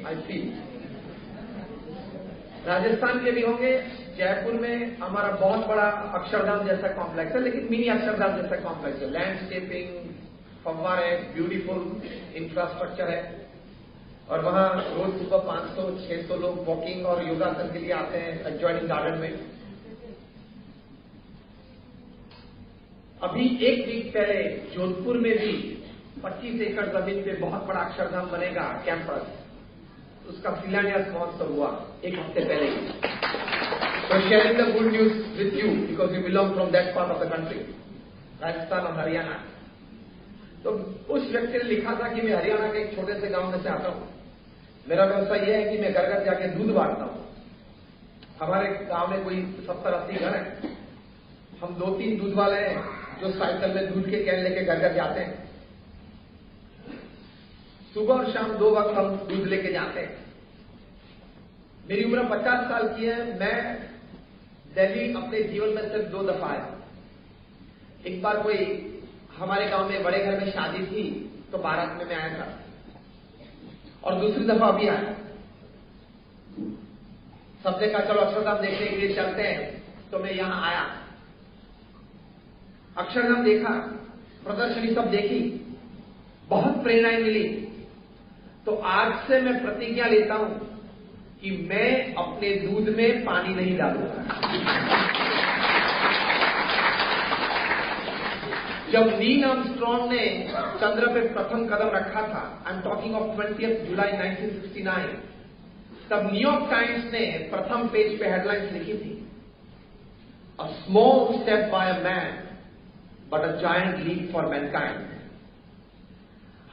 I feel. Rajasthan के भी होंगे। जयपुर में हमारा बहुत बड़ा अक्षरधाम जैसा कॉम्प्लेक्स है, लेकिन मिनी अक्षरधाम जैसा कॉम्प्लेक्स है। लैंडस्केपिंग, फव्वारे, ब्यूटीफुल इंफ्रास्ट्रक्चर है, और वहां रोज सुबह 500-600 लोग वॉकिंग और योगासन के लिए आते हैं एडजॉइनिंग गार्डन में। अभी एक वीक पहले जोधपुर में भी 25 एकड़ जमीन पे बहुत बड़ा अक्षरधाम बनेगा कैंपस, उसका शिलान्यास महोत्सव हुआ एक हफ्ते पहले ही। तो sharing the good news with you because you belong from that part of the country, Rajasthan और हरियाणा। तो उस व्यक्ति ने लिखा था कि मैं हरियाणा के एक छोटे से गांव में से आता हूं, मेरा व्यवसाय यह है कि मैं घर घर जाके दूध बांटता हूं। हमारे गांव में कोई 70-80 घर है, हम 2-3 दूध वाले हैं जो साइकिल में दूध के कैन लेके घर घर जाते हैं। सुबह और शाम 2 वक्त हम दूध लेके जाते हैं। मेरी उम्र 50 साल की है। मैं दिल्ली अपने जीवन में सिर्फ 2 दफा आया। एक बार कोई हमारे गांव में बड़े घर में शादी थी तो बारात में मैं आया था, और दूसरी दफा अभी आया। सबने कहा चलो अक्षरधाम देखने के लिए चलते हैं, तो मैं यहां आया। अक्षरधाम देखा, प्रदर्शनी सब देखी, बहुत प्रेरणाएं मिली। तो आज से मैं प्रतिज्ञा लेता हूं कि मैं अपने दूध में पानी नहीं डालूंगा। जब नील आर्मस्ट्रॉन्ग ने चंद्र पे प्रथम कदम रखा था, आई एम टॉकिंग ऑफ 20 जुलाई 1969, तब न्यूयॉर्क टाइम्स ने प्रथम पेज पे हेडलाइंस लिखी थी, a small step by a man but a giant leap for mankind.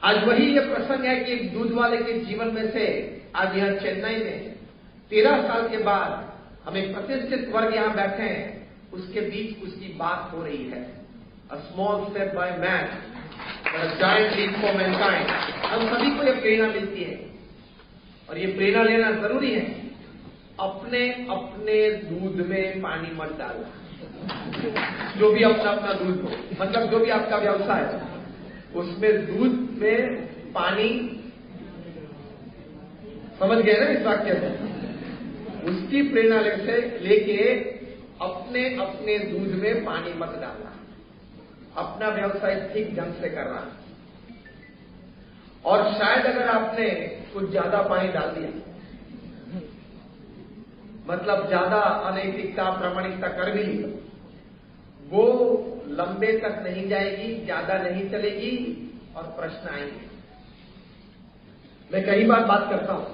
आज वही ये प्रसंग है कि एक दूध वाले के जीवन में से आज यहां चेन्नई में 13 साल के बाद हम एक प्रतिष्ठित वर्ग यहां बैठे हैं, उसके बीच उसकी बात हो रही है। A small step by man but a giant leap for mankind. हम सभी को यह प्रेरणा मिलती है, और ये प्रेरणा लेना जरूरी है। अपने अपने दूध में पानी मत डालना, जो भी अपना अपना दूध हो, मतलब जो भी आपका व्यवसाय है उसमें दूध में पानी, समझ गए ना इस वाक्य से? उसकी प्रेरणा से लेके अपने अपने दूध में पानी मत डालना, अपना व्यवसाय ठीक ढंग से करना। और शायद अगर आपने कुछ ज्यादा पानी डाल दिया, मतलब ज्यादा अनैतिकता प्रामाणिकता कर भी ली, वो लंबे तक नहीं जाएगी, ज्यादा नहीं चलेगी और प्रश्न आएंगे। मैं कई बार बात करता हूं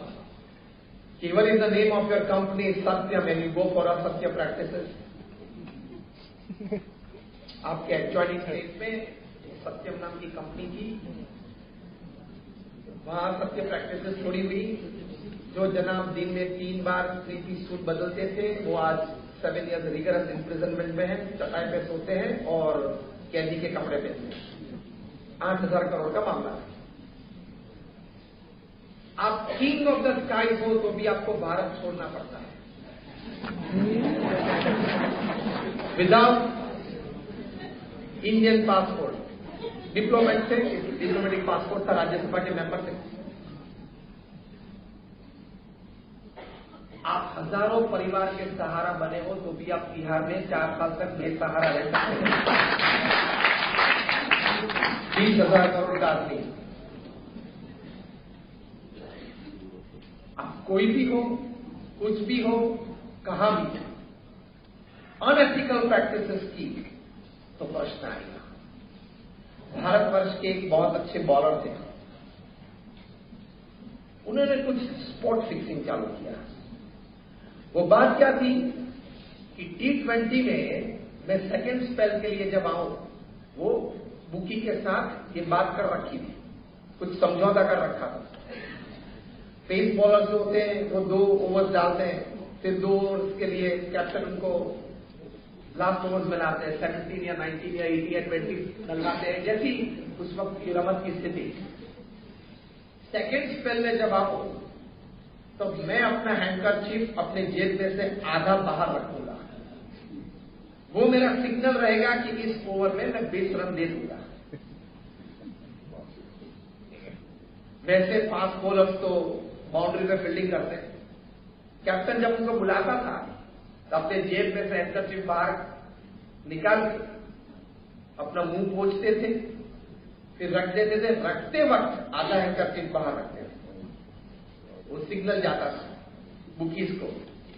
कि one is the name of your company Satyam and you go for a सत्य प्रैक्टिसेस। आपके एडजॉइनिंग स्टेट में सत्यम नाम की कंपनी थी, वहां सत्य प्रैक्टिसेस छोड़ी हुई। जो जनाब दिन में 3 बार 3 पीस सूट बदलते थे, वो आज 7 years रिगरस इम्प्रिजनमेंट में है, चटाई पे सोते हैं और कैदी के कपड़े पहनते हैं। 8,000 करोड़ का मामला है। आप किंग ऑफ द स्काईज हो तो भी आपको भारत छोड़ना पड़ता है। विदाउट इंडियन पासपोर्ट, डिप्लोमेट थे, डिप्लोमेटिक पासपोर्ट था, राज्यसभा के मेंबर थे। आप हजारों परिवार के सहारा बने हो तो भी आप बिहार में 4 साल तक बेसहारा रह सकते हैं। 30,000 करोड़ का आदमी। आप कोई भी हो, कुछ भी हो, कहां भी अनएथिकल प्रैक्टिसेस की तो प्रश्न आएगा। भारतवर्ष के एक बहुत अच्छे बॉलर थे, उन्होंने कुछ स्पॉट फिक्सिंग चालू किया। वो बात क्या थी कि T20 में मैं सेकेंड स्पेल के लिए जब आऊं, वो बुकी के साथ ये बात कर रखी थी, कुछ समझौता कर रखा था। पेस बॉलर जो होते हैं वो 2 ओवर्स डालते हैं, फिर 2 ओवर्स के लिए कैप्टन उनको लास्ट ओवर्स में लाते हैं, 17 या 19 या 18 या 20 डलवाते हैं, जैसी उस वक्त की रमत की स्थिति। सेकेंड स्पेल में जब आओ तो मैं अपना हैंडकरचीफ अपने जेब में से आधा बाहर रखूंगा। वो मेरा सिग्नल रहेगा कि इस ओवर में मैं 20 रन दे दूंगा। वैसे फास्ट बॉलर्स तो बाउंड्री पे फील्डिंग करते हैं। कैप्टन जब उनको बुलाता था तो अपने जेब में से हैंडकरचीफ बाहर निकाल के अपना मुंह पोंछते थे, फिर रख देते थे। रखते वक्त आधा हैंडकरचीफ बाहर रखते थे, वो सिग्नल जाता था बुकीज को,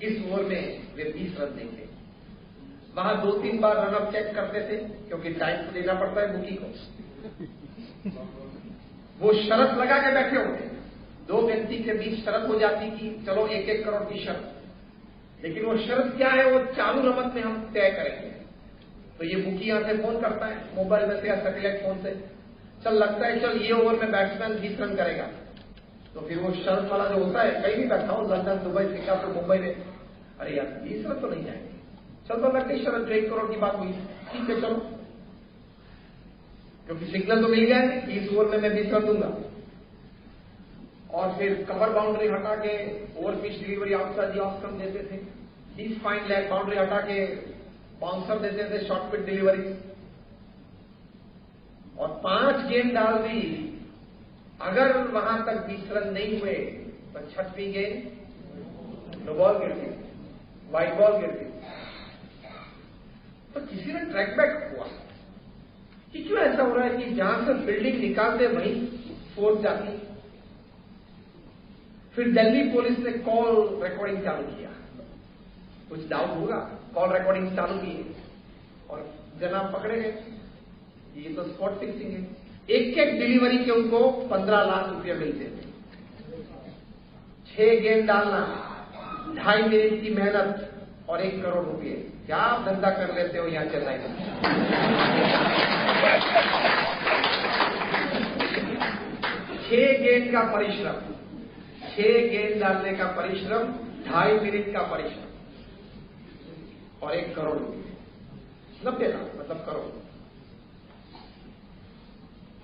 इस ओवर में वे 20 रन देंगे। वहां 2-3 बार रनअप चेक करते थे, क्योंकि टाइम तो देना पड़ता है बुकी को। वो शर्त लगा के बैठे होते, दो व्यक्ति के बीच शर्त हो जाती कि चलो 1-1 करोड़ की शर्त, लेकिन वो शर्त क्या है वो चालू रमत में हम तय करेंगे। तो ये बुकी यहां से फोन करता है मोबाइल में से या सैटेलाइट फोन से, चल लगता है चल ये ओवर में बैट्समैन 20 रन करेगा। तो फिर वो शर्त वाला जो होता है, कहीं भी बैठा हो, लंदन, दुबई, सिंगापुर, मुंबई में, अरे यार 20 रन तो नहीं जाएंगे, चल तो लगती शर्त 1 करोड़ की बात हुई, ठीक है चलो, क्योंकि सिग्नल तो मिल गया है कि इस ओवर में मैं 20 रन दूंगा। और फिर कवर बाउंड्री हटा के over pitch delivery outside the off stump देते थे, डीप फाइन लेग बाउंड्री हटा के बाउंसर देते थे, शॉर्ट पिच डिलीवरी। और 5 गेंद डाल दी, अगर वहां तक 20 रन नहीं हुए तो 6वीं गेंद नो बॉल गिर गई, वाइड बॉल गिर गई। तो किसी ने ट्रैक बैक हुआ कि क्यों ऐसा हो रहा है कि जहां से फील्डिंग निकालते वहीं फोर्स जाती। फिर दिल्ली पुलिस ने कॉल रिकॉर्डिंग चालू किया, कुछ डाउट होगा, कॉल रिकॉर्डिंग चालू की और जनाब पकड़े गए, ये तो स्पॉट फिक्सिंग है। एक डिलीवरी के उनको 15 लाख रुपए मिलते थे। 6 गेंद डालना, 2.5 मिनट की मेहनत और 1 करोड़ रुपए। क्या आप धंधा कर लेते हो यहां चेन्नई में? 6 गेंद का परिश्रम, 6 गेंद डालने का परिश्रम, 2.5 मिनट का परिश्रम और 1 करोड़ रुपए, 90 लाख मतलब करोड़।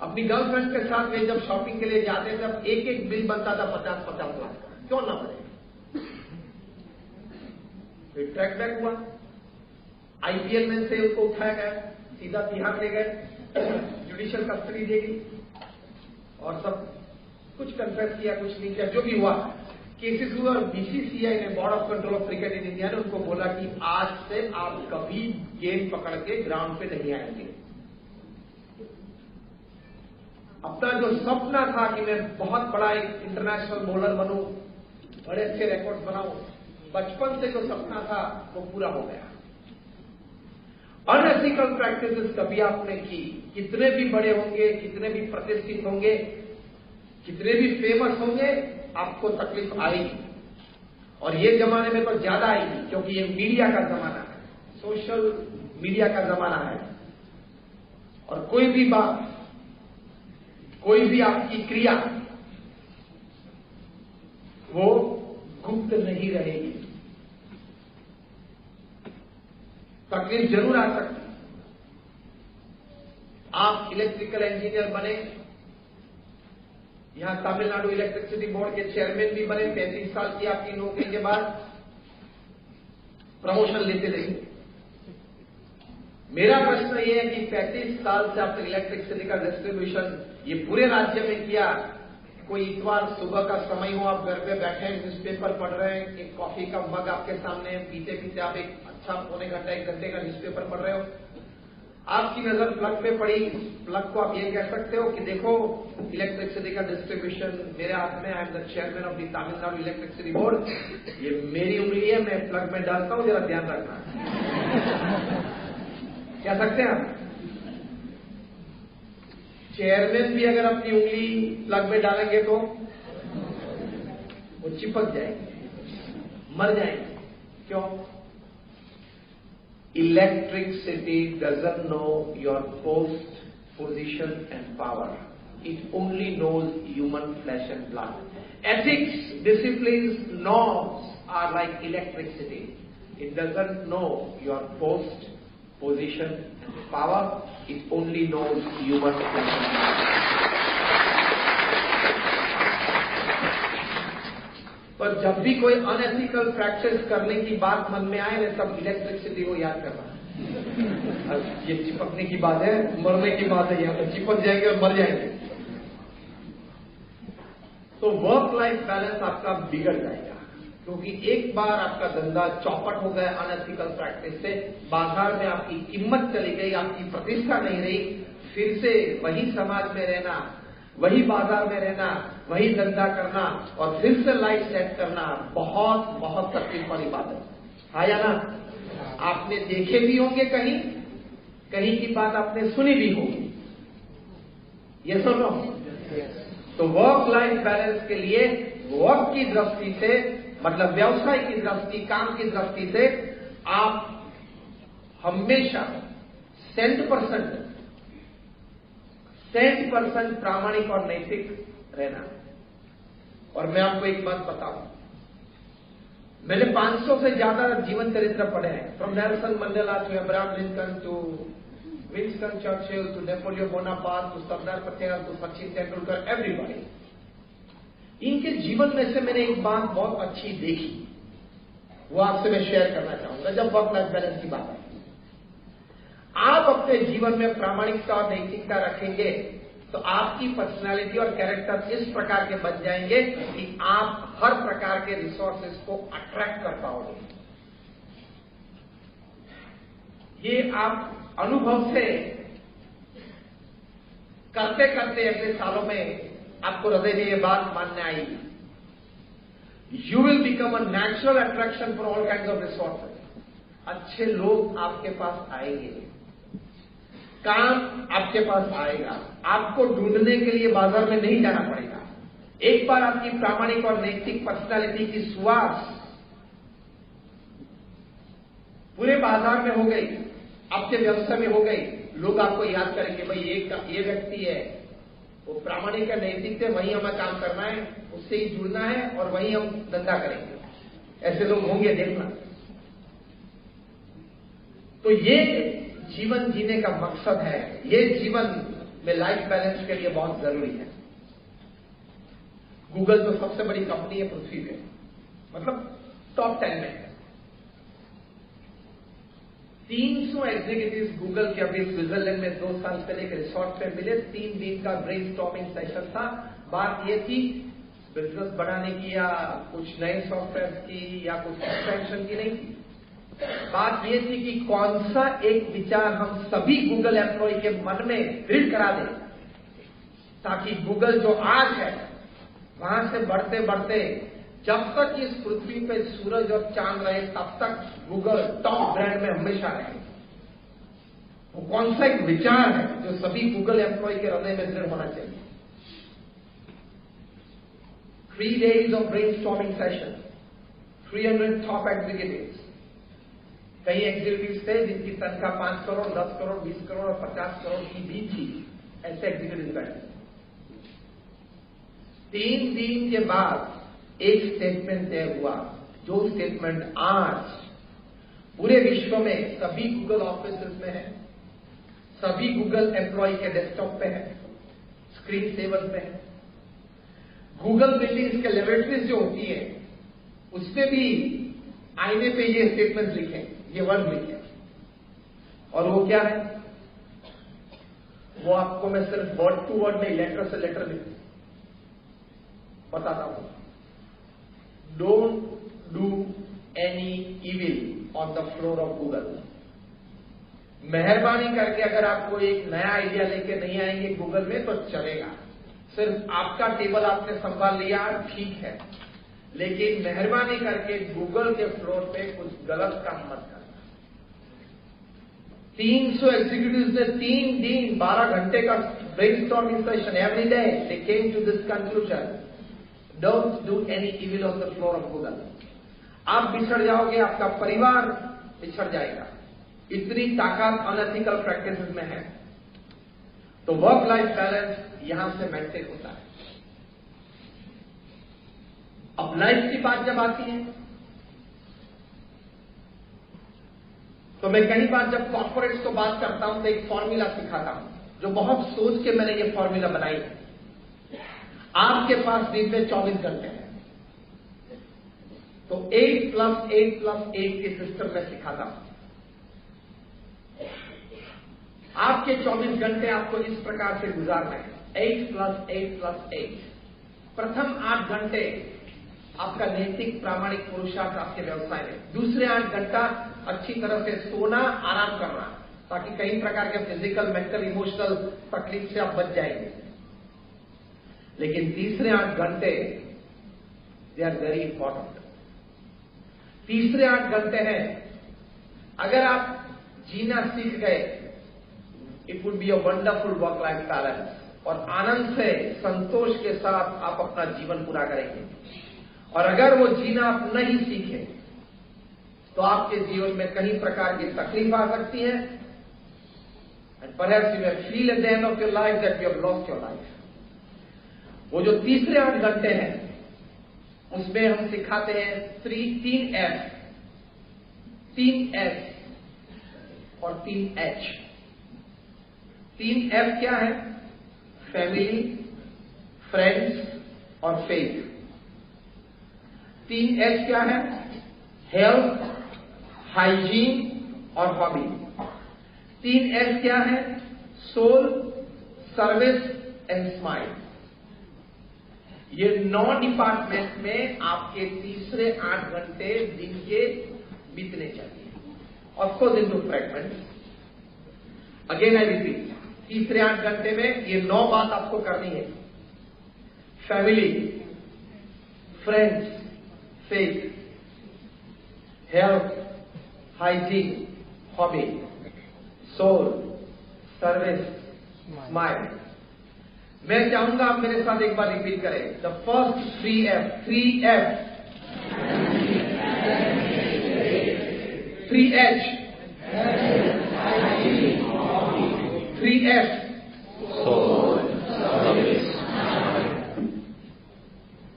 अपनी गर्लफ्रेंड के साथ वे जब शॉपिंग के लिए जाते थे, तब एक बिल बनता था 50-50 लाख का, क्यों ना बने। फिर ट्रैक बैक हुआ, आईपीएल में से उसको उठाया गया, सीधा तिहाड़ ले गए, जुडिशियल कस्टडी दे गई और सब कुछ कन्फेस किया, कुछ नहीं किया, जो भी हुआ केसेस हुआ। और बीसीसीआई ने, board of control of cricket in India ने उनको बोला कि आज से आप कभी गेंद पकड़ के ग्राउंड पे नहीं आएंगे। अपना जो सपना था कि मैं बहुत बड़ा एक इंटरनेशनल बॉलर बनूं, बड़े अच्छे रिकॉर्ड बनाऊं, बचपन से जो सपना था वो पूरा हो गया। अनएथिकल प्रैक्टिसेस कभी आपने की, कितने भी बड़े होंगे, कितने भी प्रतिष्ठित होंगे, कितने भी फेमस होंगे, आपको तकलीफ आएगी। और ये जमाने में तो ज्यादा आएगी, क्योंकि ये मीडिया का जमाना है, सोशल मीडिया का जमाना है। और कोई भी बात, कोई भी आपकी क्रिया वो गुप्त नहीं रहेगी, तकलीफ जरूर आ सकती। आप इलेक्ट्रिकल इंजीनियर बने, यहां तमिलनाडु इलेक्ट्रिसिटी बोर्ड के चेयरमैन भी बने, 35 साल की आपकी नौकरी के बाद प्रमोशन लेते रहिए। मेरा प्रश्न ये है कि 35 साल से आपने इलेक्ट्रिसिटी का डिस्ट्रीब्यूशन ये पूरे राज्य में किया। कोई इतवार सुबह का समय हो, आप घर पे बैठे हैं, न्यूज़पेपर पढ़ रहे हैं, एक कॉफी का मग आपके सामने, पीते पीते आप एक अच्छा पौने घंटा 1 घंटे का न्यूज़पेपर पढ़ रहे हो, आपकी नजर प्लग पे पड़ी। प्लग को आप ये कह सकते हो कि देखो इलेक्ट्रिसिटी का डिस्ट्रीब्यूशन मेरे हाथ में, I am the chairman of the Tamil Nadu electricity board, ये मेरी उंगली है, मैं प्लग में डालता हूं, जरा ध्यान रखना। कह सकते हैं आप? चेयरमैन भी अगर अपनी उंगली प्लग में डालेंगे तो वो चिपक जाएंगे, मर जाएंगे। क्यों? Electricity doesn't know your post, position and power. It only knows human flesh and blood. Ethics, disciplines, norms are like electricity. It doesn't know your post, position and power. It only knows human flesh and blood. पर जब भी कोई unethical practice करने की बात मन में आए, तब इलेक्ट्रिसिटी को याद करना। ये चिपकने की बात है, मरने की बात है, यहाँ पर चिपक जाएंगे और मर जाएंगे। तो वर्क लाइफ बैलेंस आपका बिगड़ जाएगा, क्योंकि एक बार आपका धंधा चौपट हो गया अनएथिकल प्रैक्टिस से, बाजार में आपकी कीमत चली गई, आपकी प्रतिष्ठा नहीं रही, फिर से वही समाज में रहना, वही बाजार में रहना, वही धंधा करना और फिर से लाइफ सेट करना बहुत बहुत तकलीफ वाली बात है। हाँ या ना? आपने देखे भी होंगे, कहीं कहीं की बात आपने सुनी भी होगी। ये सुनो, तो वर्क लाइफ बैलेंस के लिए वर्क की दृष्टि से, मतलब व्यवसाय की दृष्टि, काम की दृष्टि से आप हमेशा 100% प्रामाणिक और नैतिक रहना। और मैं आपको एक बात बताऊं, मैंने 500 से ज्यादा जीवन चरित्र पढ़े हैं, from Nelson Mandela to Abraham Lincoln to Winston Churchill to Napoleon Bonaparte to Sardar Patel to Sachin Tendulkar, everybody. इनके जीवन में से मैंने एक बात बहुत अच्छी देखी, वो आपसे मैं शेयर करना चाहूंगा। जब वर्क लाइफ बैलेंस की बात है, आप अपने जीवन में प्रामाणिकता और नैतिकता रखेंगे तो आपकी पर्सनालिटी और कैरेक्टर इस प्रकार के बन जाएंगे कि आप हर प्रकार के रिसोर्सेज को अट्रैक्ट कर पाओगे। ये आप अनुभव से करते करते अगले सालों में आपको हृदय में ये बात मानने आएगी, you will become a natural attraction for all kind of resources. अच्छे लोग आपके पास आएंगे, काम आपके पास आएगा, आपको ढूंढने के लिए बाजार में नहीं जाना पड़ेगा। एक बार आपकी प्रामाणिक और नैतिक पर्सनालिटी की सुवास पूरे बाजार में हो गई, आपके व्यवसाय में हो गई, लोग आपको याद करेंगे, भाई ये व्यक्ति है, वो प्रामाणिक है, नैतिक है, वहीं हमें काम करना है, उससे ही जुड़ना है और वहीं हम धंधा करेंगे। ऐसे लोग होंगे, देखना। तो ये जीवन जीने का मकसद है, ये जीवन में लाइफ बैलेंस के लिए बहुत जरूरी है। गूगल तो सबसे बड़ी कंपनी है पृथ्वी पे, मतलब टॉप 10 में है। 300 एग्जीक्यूटिव्स गूगल के अभी स्विट्जरलैंड में 2 साल पहले एक रिसोर्ट पे मिले। 3 दिन का ब्रेनस्टॉर्मिंग सेशन था। बात ये थी बिजनेस बढ़ाने की या कुछ नए सॉफ्टवेयर की या कुछ एक्सपेंशन की नहीं थी। बात ये थी कि कौन सा एक विचार हम सभी गूगल एम्प्लॉय के मन में दृढ़ करा दें, ताकि गूगल जो आज है वहां से बढ़ते बढ़ते जब तक इस पृथ्वी पे सूरज और चांद रहे तब तक गूगल टॉप ब्रांड में हमेशा रहे। वो कौन सा एक विचार है जो सभी गूगल एम्प्लॉय के हृदय में दृढ़ होना चाहिए। 3 days of brainstorming session, 300 top executives। कई एग्जीक्यूटिव थे जिनकी तनख्वाह 5 करोड़, 10 करोड़, 20 करोड़ और 50 करोड़ की भी थी। ऐसे एग्जीक्यूटिव बैठे। 3 दिन के बाद एक स्टेटमेंट तय हुआ, जो स्टेटमेंट आज पूरे विश्व में सभी गूगल ऑफिस में है, सभी गूगल एम्प्लॉय के डेस्कटॉप पे है, स्क्रीन सेवर पे है। गूगल बिल्डिंग्स के लेबोरेटरीज जो होती है उसमें भी आईने पे ये स्टेटमेंट लिखे, ये वर्ड लिखे। और वो क्या है, वो आपको मैं सिर्फ वर्ड टू वर्ड नहीं, लेटर से लेटर लिख बताता हूं। Don't do any evil on the floor of Google. मेहरबानी करके अगर आप कोई एक नया आइडिया लेके नहीं आएंगे गूगल में तो चलेगा। सिर्फ आपका टेबल आपने संभाल लिया, ठीक है, लेकिन मेहरबानी करके गूगल के फ्लोर पे कुछ गलत काम मत करना। 300 एग्जीक्यूटिव्स ने 3 दिन 12 घंटे का brainstorming session every day, they came to this conclusion, don't do any evil on the floor of Google. आप बिछड़ जाओगे, आपका परिवार बिछड़ जाएगा, इतनी ताकत अनएथिकल प्रैक्टिसेस में है। तो वर्क लाइफ बैलेंस यहां से मेंटेन होता है। अब लाइफ की बात जब आती है तो मैं कई बार जब कॉर्पोरेट्स को बात करता हूं तो एक फॉर्मूला सिखाता हूं, जो बहुत सोच के मैंने ये फॉर्मूला बनाई है। आपके पास दिन में 24 घंटे हैं, तो 8 + 8 + 8 के सिस्टम में सिखाता हूं। आपके 24 घंटे आपको इस प्रकार से गुजारना है, 8 + 8 + 8। प्रथम 8 घंटे आपका नैतिक प्रामाणिक पुरुषार्थ आपके व्यवसाय में, दूसरे 8 घंटा अच्छी तरह से सोना, आराम करना, ताकि कई प्रकार के फिजिकल, मेंटल, इमोशनल तकलीफ से आप बच जाएंगे। लेकिन तीसरे 8 घंटे दे आर वेरी इंपॉर्टेंट। तीसरे 8 घंटे हैं, अगर आप जीना सीख गए, it would be a wonderful work life balance, और आनंद से, संतोष के साथ आप अपना जीवन पूरा करेंगे। और अगर वो जीना आप नहीं सीखे तो आपके जीवन में कई प्रकार की तकलीफ आ सकती है, and perhaps you will feel at the end of your life that you have lost your life. वो जो तीसरे 8 घंटे हैं, उसमें हम सिखाते हैं 3 F, 3 S और 3 H। 3 F क्या है? फैमिली, फ्रेंड्स और फेथ। 3 S क्या है? हेल्थ, हाइजीन और हॉबी। 3 S क्या है? Soul, service and smile. ये 9 डिपार्टमेंट में आपके तीसरे 8 घंटे दिन के बीतने चाहिए, of course into fragments. Again I repeat, तीसरे 8 घंटे में ये 9 बात आपको करनी है। Family, friends, faith, health, hygiene, hobby, soul, service, smile. मैं चाहूंगा आप मेरे साथ एक बार रिपीट करें। The first 3 F, 3 F, 3 H, 3 S,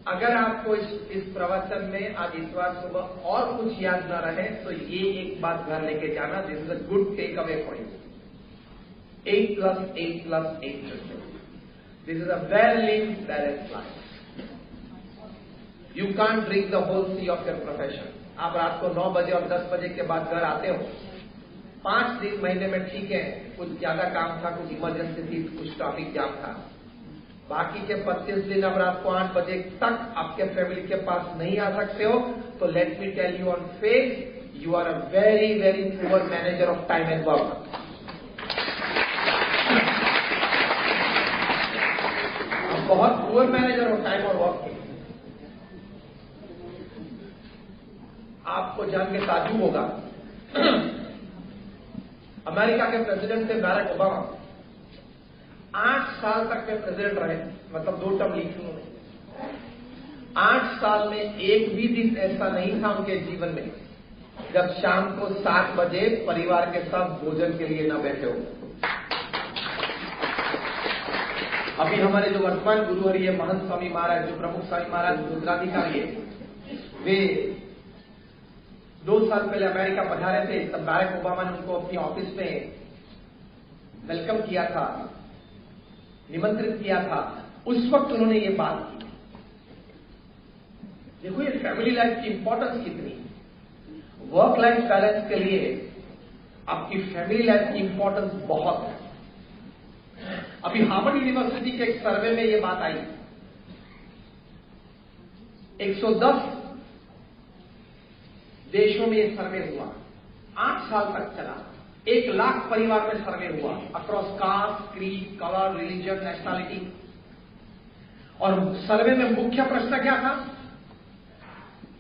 अगर आपको इस प्रवचन में आज इतवार सुबह और कुछ याद न रहे तो ये एक बात घर लेके जाना, this is a good take away for you. 8 + 8 + 8. This is a well-lived balanced life. You can't drink the whole sea of your profession. आप रात को 9 बजे और 10 बजे के बाद घर आते हो, 5 दिन महीने में ठीक है, कुछ ज्यादा काम था, कुछ इमरजेंसी थी, कुछ ट्रैफिक जाम था। बाकी के 25 दिन अब रात को 8 बजे तक आपके फैमिली के पास नहीं आ सकते हो, तो let me tell you on faith, you are a very very poor manager of time and work. बहुत पुअर मैनेजर हो टाइम और वर्क के। आपको जान के ताज्जुब होगा, अमेरिका के प्रेसिडेंट थे बैरक ओबामा। 8 साल तक वे प्रेसिडेंट रहे, मतलब 2 टर्म ली थी उन्होंने। 8 साल में एक भी दिन ऐसा नहीं था उनके जीवन में जब शाम को 7 बजे परिवार के साथ भोजन के लिए न बैठे हो। अभी हमारे जो वर्तमान गुरुहरि है, महंत स्वामी महाराज, जो प्रमुख स्वामी महाराज रुद्राधिकारी है, वे 2 साल पहले अमेरिका पधारे थे, तब बैरक ओबामा ने उनको अपनी ऑफिस में वेलकम किया था, निमंत्रित किया था। उस वक्त उन्होंने ये बात की। देखो ये फैमिली लाइफ की इंपॉर्टेंस कितनी है। वर्क लाइफ बैलेंस के लिए आपकी फैमिली लाइफ की इंपॉर्टेंस बहुत है। अभी हार्वर्ड यूनिवर्सिटी के एक सर्वे में ये बात आई, 110 देशों में ये सर्वे हुआ, 8 साल तक चला। 1 लाख परिवार में सर्वे हुआ, across cast, creed, colour, religion, nationality. और सर्वे में मुख्य प्रश्न क्या था?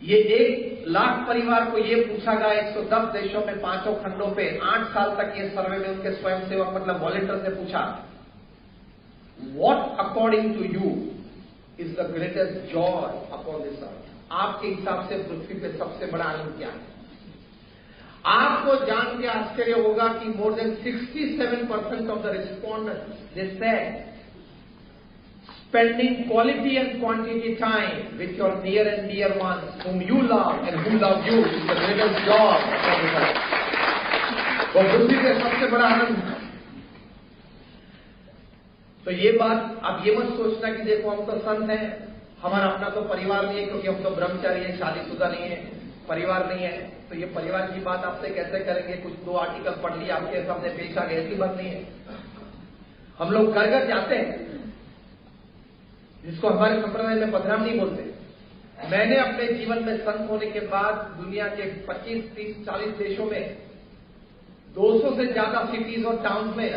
ये 1 लाख परिवार को ये पूछा गया 110 देशों में 5 खंडों पे 8 साल तक ये सर्वे में उनके स्वयंसेवक मतलब वॉलंटियर से पूछा, What according to you is the greatest joy upon this earth? आपके हिसाब से पृथ्वी पे सबसे बड़ा आनंद क्या है? आपको जान के आश्चर्य होगा कि more than 67% of the respondents, they said spending quality and quantity time with your near and dear ones whom you love and who love you is the greatest joy upon this earth. वो पृथ्वी पे सबसे बड़ा आनंद है। तो ये बात आप ये मत सोचना कि देखो हम तो संत हैं, हमारा अपना तो परिवार नहीं है, क्योंकि हम तो ब्रह्मचारी हैं, शादीशुदा नहीं है, परिवार नहीं है, तो ये परिवार की बात आपसे कैसे करेंगे? कुछ 2 आर्टिकल पढ़ लिया, आपके सामने पेश आ गए, ऐसी बात नहीं है। हम लोग घर घर जाते हैं, जिसको हमारे संप्रदाय में पधराम नहीं बोलते। मैंने अपने जीवन में संत होने के बाद दुनिया के 25, 30, 40 देशों में 200 से ज्यादा सिटीज और टाउन में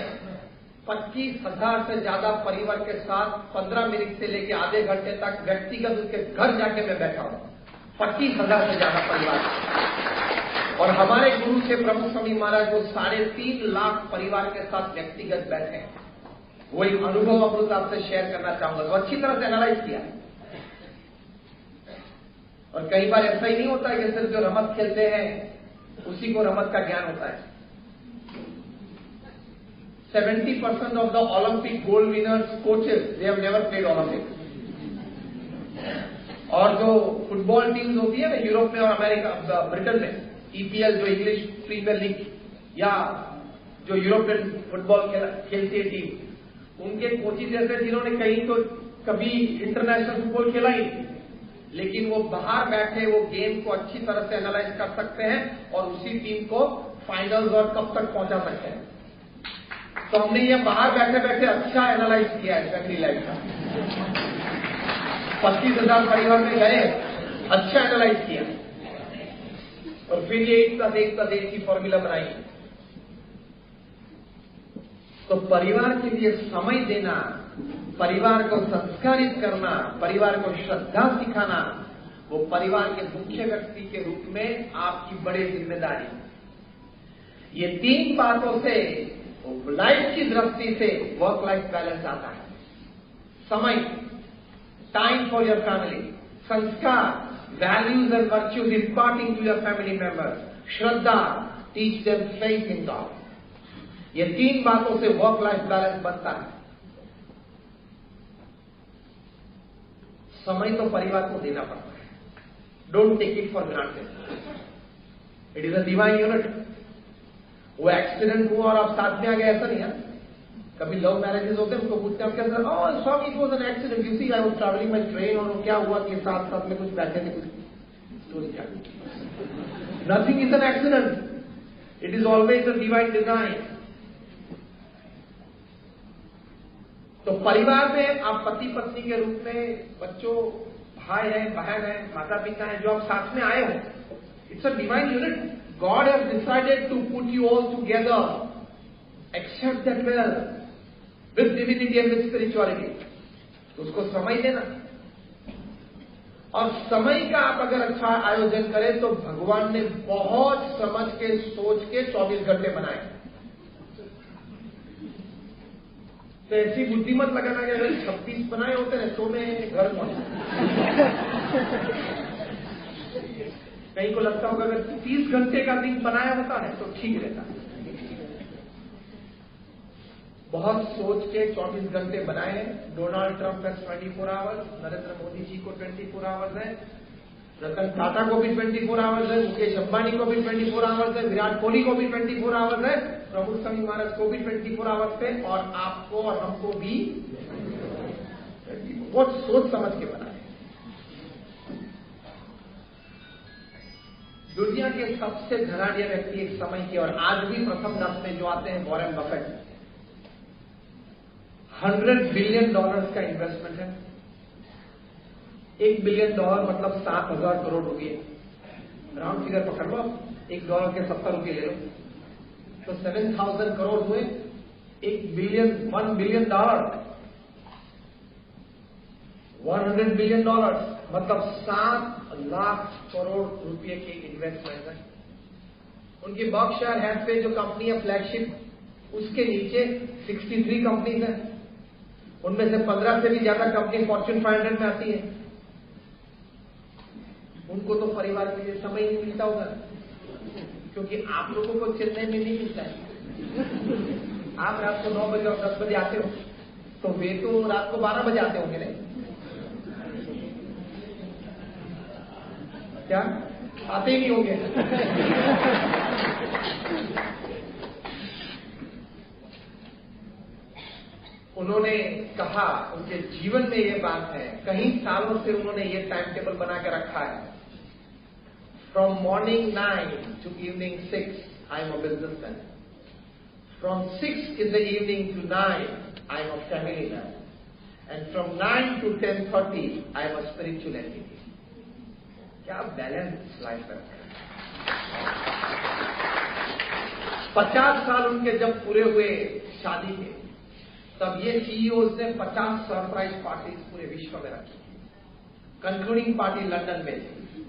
25,000 से ज्यादा परिवार के साथ 15 मिनट से लेकर आधे घंटे तक व्यक्तिगत उसके घर जाके मैं बैठा हूं। 25,000 से ज्यादा परिवार। और हमारे गुरु से प्रभु स्वामी महाराज वो 3.5 लाख परिवार के साथ व्यक्तिगत बैठे। वो एक अनुभव अमृत आपसे शेयर करना चाहूंगा। तो अच्छी तरह से एनालाइज किया। और कई बार ऐसा ही नहीं होता है कि सिर्फ जो रमत खेलते हैं उसी को रमत का ज्ञान होता है। 70% of the Olympic gold winners coaches they have never played Olympic. और जो फुटबॉल टीम्स होती है ना यूरोप में और अमेरिका ब्रिटेन में, ईपीएल जो इंग्लिश प्रीमियर लीग या जो यूरोपियन फुटबॉल खेलती है टीम, उनके कोचेज ऐसे जिन्होंने कहीं तो कभी इंटरनेशनल फुटबॉल खेला ही, लेकिन वो बाहर बैठे वो गेम को अच्छी तरह से एनालाइज कर सकते हैं और उसी टीम को फाइनल्स और कब तक पहुंचा सकते हैं। तो हमने ये बाहर बैठे बैठे अच्छा एनालाइज किया है फैमिली लाइफ का। 25,000 परिवार में गए, अच्छा एनालाइज किया और फिर ये एक की फॉर्मूला बनाई। तो परिवार के लिए समय देना, परिवार को संस्कारित करना, परिवार को श्रद्धा सिखाना, वो परिवार के मुख्य व्यक्ति के रूप में आपकी बड़ी जिम्मेदारी। ये 3 बातों से लाइफ की दृष्टि से वर्क लाइफ बैलेंस आता है। समय, टाइम फॉर योर फैमिली, संस्कार, values and virtues imparting to your family members, श्रद्धा, teach them faith in God. ये 3 बातों से वर्क लाइफ बैलेंस बनता है। समय तो परिवार को देना पड़ता है। Don't take it for granted. It is a divine unit. वो एक्सीडेंट हुआ और आप साथ में आ गए ऐसा नहीं है। कभी लव मैरिजेस होते हैं, उनको पूछते हैं कैसे, oh sorry it was an accident, you see I was travelling by train, और क्या हुआ कि साथ साथ में कुछ बैठे थे, कुछ स्टोरी क्या। Nothing is an accident, it is always a divine design. तो परिवार में आप पति पत्नी के रूप में, बच्चों, भाई हैं, बहन हैं, माता पिता हैं, जो आप साथ में आए हो, it's a divine unit. God has decided to put you all together. Accept that well with divinity and with spirituality. तो उसको समय देना, और समय का आप अगर अच्छा आयोजन करें तो भगवान ने बहुत समझ के सोच के 24 घंटे बनाए। तो ऐसी बुद्धि मत लगाना कि अगर 26 बनाए होते हैं तो मैं घर कहीं को लगता होगा अगर 30 घंटे का दिन बनाया होता है तो ठीक रहता। बहुत सोच के 24 घंटे बनाए हैं। डोनाल्ड ट्रंप है 24 आवर्स, नरेंद्र मोदी जी को 24 आवर्स है, रतन टाटा को भी 24 आवर्स है, मुकेश अंबानी को भी 24 आवर्स है, विराट कोहली को भी 24 आवर्स है, प्रभु स्वामी महाराज को भी 24 आवर्स है, और आपको और हमको भी बहुत सोच समझ के बनाए। दुनिया के सबसे धनाढ्य व्यक्ति एक समय के, और आज भी प्रथम 10 में जो आते हैं, वॉरेन बफेट। $100 बिलियन का इन्वेस्टमेंट है। $1 बिलियन मतलब 7,000 करोड़ रुपये। राउंड फिगर पकड़ लो, $1 के 70 रुपये ले लो तो 7,000 करोड़ हुए। $1 बिलियन $1 बिलियन $100 बिलियन मतलब 7 लाख करोड़ रुपए के इन्वेस्टमेंट है। उनकी बर्कशायर हैथवे जो कंपनी है फ्लैगशिप, उसके नीचे 63 कंपनीज हैं। उनमें से 15 से भी ज्यादा कंपनी फॉर्च्यून 500 में आती है। उनको तो परिवार के लिए समय नहीं मिलता होगा, क्योंकि आप लोगों को चेन्नई में नहीं मिलता है। आप रात को 9 बजे और 10 बजे आते हो, तो वे तो रात को 12 बजे आते होंगे नहीं? क्या आते ही नहीं होंगे? उन्होंने कहा, उनके जीवन में ये बात है, कई सालों से उन्होंने ये टाइम टेबल बना के रखा है। From morning 9 to evening 6 I am a businessman. From 6 in the evening to 9 I am a family man. and from 9 to 10:30 I am a spiritual entity. क्या बैलेंस लाइफ है। 50 साल उनके जब पूरे हुए शादी के, तब ये सीईओज ने 50 सरप्राइज पार्टीज पूरे विश्व में रखी। कंक्लूडिंग पार्टी लंदन में थी।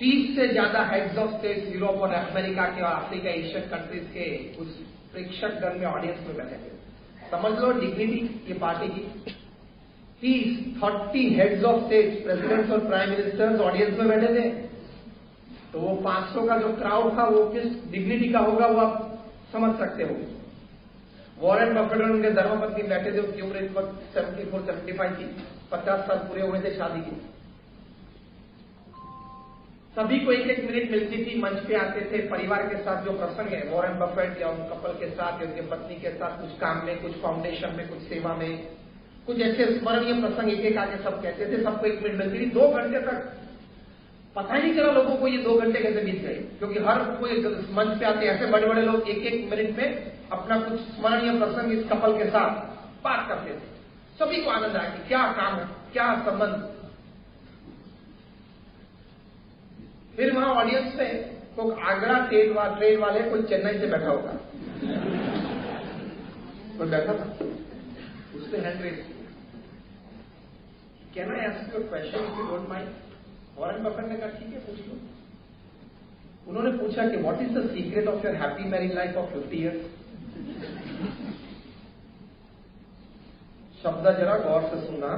30 से ज्यादा हेड्स ऑफ स्टेट यूरोप और अमेरिका के और अफ्रीका एशियन कंट्रीज के उस प्रेक्षक दल में ऑडियंस में बैठे थे। समझ लो डिग्निटी ये पार्टी की। 30 हेड्स ऑफ स्टेट, प्रेसिडेंट्स और प्राइम मिनिस्टर्स ऑडियंस में बैठे थे। तो वो 500 का जो क्राउड था वो किस डिग्निटी का होगा वो आप समझ सकते हो। वॉरेन बफेट और उनके धर्मपत्नी बैठे थे। उनकी उम्र इस वक्त 74-75 थी। 50 साल पूरे हुए थे शादी के। सभी को 1-1 मिनट मिलती थी। मंच पे आते थे। परिवार के साथ जो प्रसंग है वॉरेन बफेट या उन कपल के साथ या उनके पत्नी के साथ, कुछ काम में, कुछ फाउंडेशन में, कुछ सेवा में, कुछ ऐसे स्मरणीय प्रसंग एक आके सब कहते थे। सबको 1 मिनट मिलती थी। 2 घंटे तक पता ही नहीं चला लोगों को ये 2 घंटे कैसे बीत गए, क्योंकि हर कोई मंच पे आते ऐसे बड़े बड़े लोग 1-1 मिनट में अपना कुछ स्मरणीय प्रसंग इस कपल के साथ बात करते थे। सभी को आनंद आया कि क्या काम है, क्या संबंध। फिर वहां ऑडियंस में कोई आगरा ट्रेन वाले, कोई चेन्नई से बैठा होगा, कोई बैठा था, उसने हैंड रेज किया। Can I ask you a question if you don't mind? Warren Buffett ने कहा ठीक है पूछ लो। उन्होंने पूछा कि what is the secret of your happy married life of 50 years? शब्द जरा गौर से सुनना।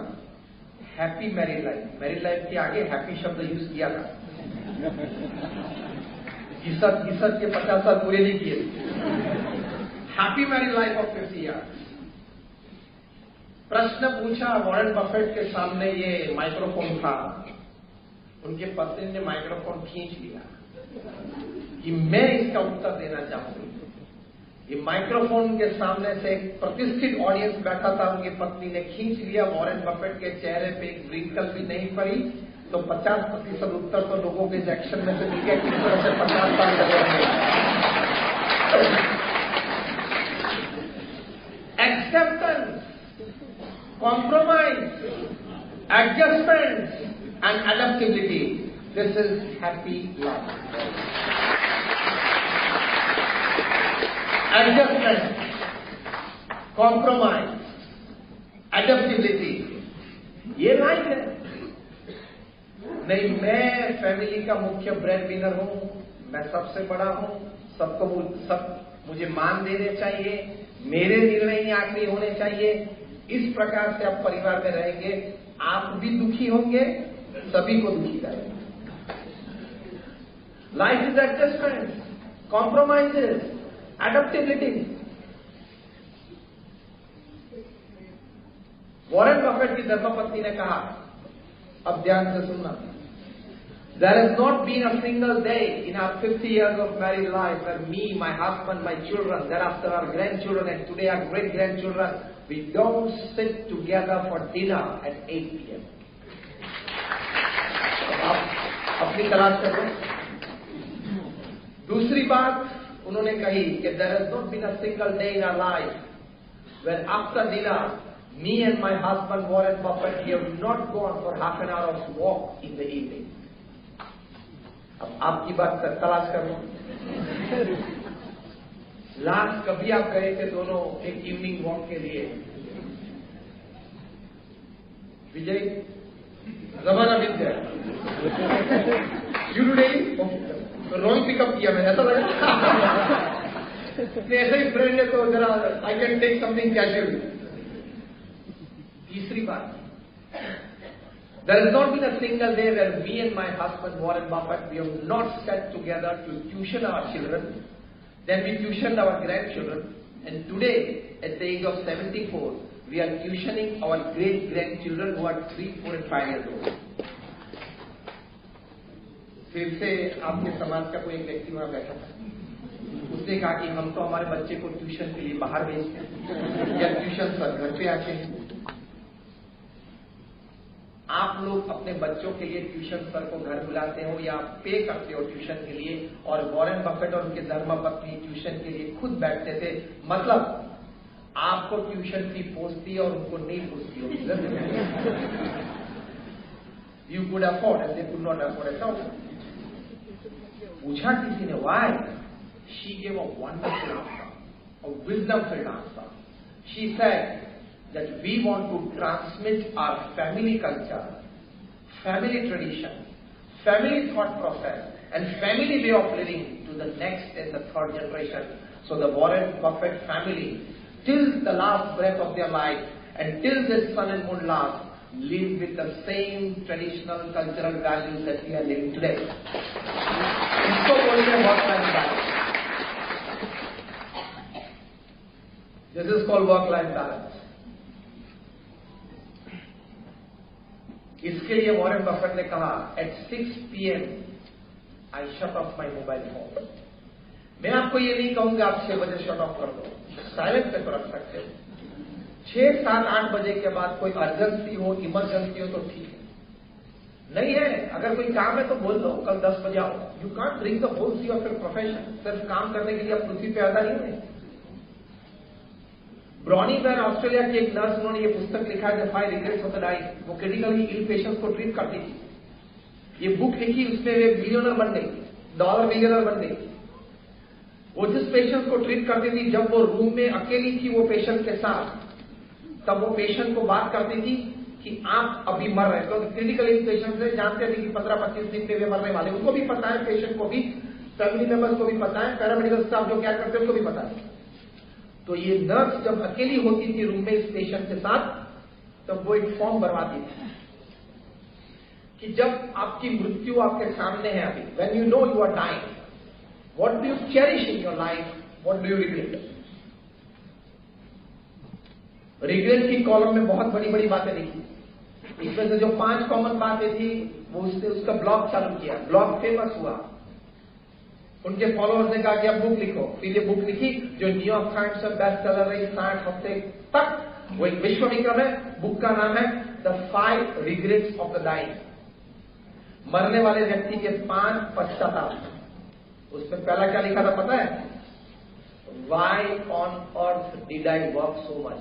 Happy married life, married life के आगे हैप्पी शब्द यूज किया था। घिसट के 50 साल पूरे नहीं किए। Happy married life of 50 years। प्रश्न पूछा वॉरेन बफेट के सामने, ये माइक्रोफोन था। उनके पत्नी ने माइक्रोफोन खींच लिया कि मैं इसका उत्तर देना चाहूंगी। ये माइक्रोफोन के सामने से एक प्रतिष्ठित ऑडियंस बैठा था। उनकी पत्नी ने खींच लिया। वॉरेन बफेट के चेहरे पे एक रिंकल भी नहीं पड़ी। तो 50% उत्तर तो लोगों के एक्शन में से मिल गया किस तरह से 50 साल लगे। Acceptance, compromise, adjustment and adaptability. This is happy life. Adjustment, compromise, adaptability. ये लाइफ है। नहीं मैं फैमिली का मुख्य ब्रेड विनर हूं, मैं सबसे बड़ा हूं, सब मुझे मान देने चाहिए, मेरे निर्णय ही आखिरी होने चाहिए। इस प्रकार से आप परिवार में रहेंगे, आप भी दुखी होंगे, सभी को दुखी करेंगे। Life is adjustment, compromises, adaptability. Warren Buffett की धर्मपत्नी ने कहा, अब ध्यान से सुनना, there has not been a single day in our 50 years of married life where me, my husband, my children, thereafter our grandchildren, and today our great-grandchildren, we don't sit together for dinner at 8 p.m. आप अपनी तलाश कर लो। दूसरी बात उन्होंने कही कि there has not been a single day in our life where after dinner, me and my husband Warren Buffett, we have not gone for half an hour of walk in the evening. अब आपकी बात तलाश कर लो। Last कभी आप गए थे दोनों एक इवनिंग वॉक के लिए? विजय, जमाना बीत गया। यू टुडे रॉन्ग पिकअप किया मैंने, ऐसा लगा। ऐसा ही फ्रेंड है तो जरा I can take something casual. तीसरी बात, there has not been a single day where me and my husband Warren Buffett, we have not sat together to tuition our children, then we tuitioned our grandchildren, and today at the age of 74 we are tuitioning our great grandchildren who are 3, 4 and 5 years old. फिर से आपके समाज का कोई एक व्यक्ति वहां बैठा था, उसने कहा कि हम तो हमारे बच्चे को ट्यूशन के लिए बाहर भेजते हैं या ट्यूशन सर घर पे आते हैं। आप लोग अपने बच्चों के लिए ट्यूशन सर को घर बुलाते हो या पे करते हो ट्यूशन के लिए, और वॉरेन बफेट और उनके धर्मपत्नी ट्यूशन के लिए खुद बैठते थे। मतलब आपको ट्यूशन फी पोसती है और उनको नहीं पोसती होगी। You could afford and they could not afford at all. पूछा किसी ने why? She gave a wonderful answer, a wisdom-filled answer. She said that we want to transmit our family culture, family tradition, family thought process, and family way of living to the next and the third generation. So the Warren Buffett family, till the last breath of their life and till this sun and moon last, live with the same traditional cultural values that we are living today. इसको बोलते हैं work-life balance. This is called work-life balance. इसके लिए Warren Buffett ने कहा at 6 PM I shut off my mobile phone. मैं आपको ये नहीं कहूंगा आप 6 बजे शट ऑफ कर दो, साइलेंट पे तो रख सकते हो। 6, 7, 8 बजे के बाद कोई अर्जेंसी हो, इमरजेंसी हो तो ठीक है, नहीं है अगर कोई काम है तो बोल दो कल 10 बजे आओ। You can't bring the whole sea of your profession, सिर्फ काम करने के लिए आप पृथ्वी पे पैदा नहीं हुए। ब्रॉनी बैर ऑस्ट्रेलिया की एक नर्स, उन्होंने ये पुस्तक लिखा है the 5 regrets of the life. वो क्रिटिकली इल पेशेंट्स को ट्रीट करती थी। ये बुक लिखी, उसमें वे बिलियनर बन गई, डॉलर बिलियनर बन गई। वो जिस पेशेंट को ट्रीट करती थी, जब वो रूम में अकेली थी वो पेशेंट के साथ, तब वो पेशेंट को बात करती थी कि आप अभी मर रहे हैं। तो क्रिटिकल इल पेशेंट से जानते थे कि 15-25 दिन में वे मरने वाले, उनको भी पता है, पेशेंट को भी, फैमिली मेंबर्स को भी पता है, पैरामेडिकल स्टाफ जो क्या करते हैं उसको भी पता है। तो ये नर्स जब अकेली होती थी रूम में इस पेशेंट के साथ, तब वो एक फॉर्म भरवाती थी कि जब आपकी मृत्यु आपके सामने है अभी, when you know you are dying, what do you cherish in your life, what do you regret. Regret की कॉलम में बहुत बड़ी बड़ी बातें लिखी। इसमें से जो 5 कॉमन बातें थी वो उसने उसका ब्लॉग चालू किया, ब्लॉग फेमस हुआ। उनके फॉलोअर्स ने कहा कि अब बुक लिखो। फिर ये बुक लिखी जो न्यूयॉर्क टाइम्स में बेस्ट सेलर रही 60 हफ्ते तक। वो एक विश्व विक्रम है। बुक का नाम है the 5 regrets of the dying. मरने वाले व्यक्ति के 5 पश्चाताप। उसमें पहला क्या लिखा था पता है? Why on earth did I work so much.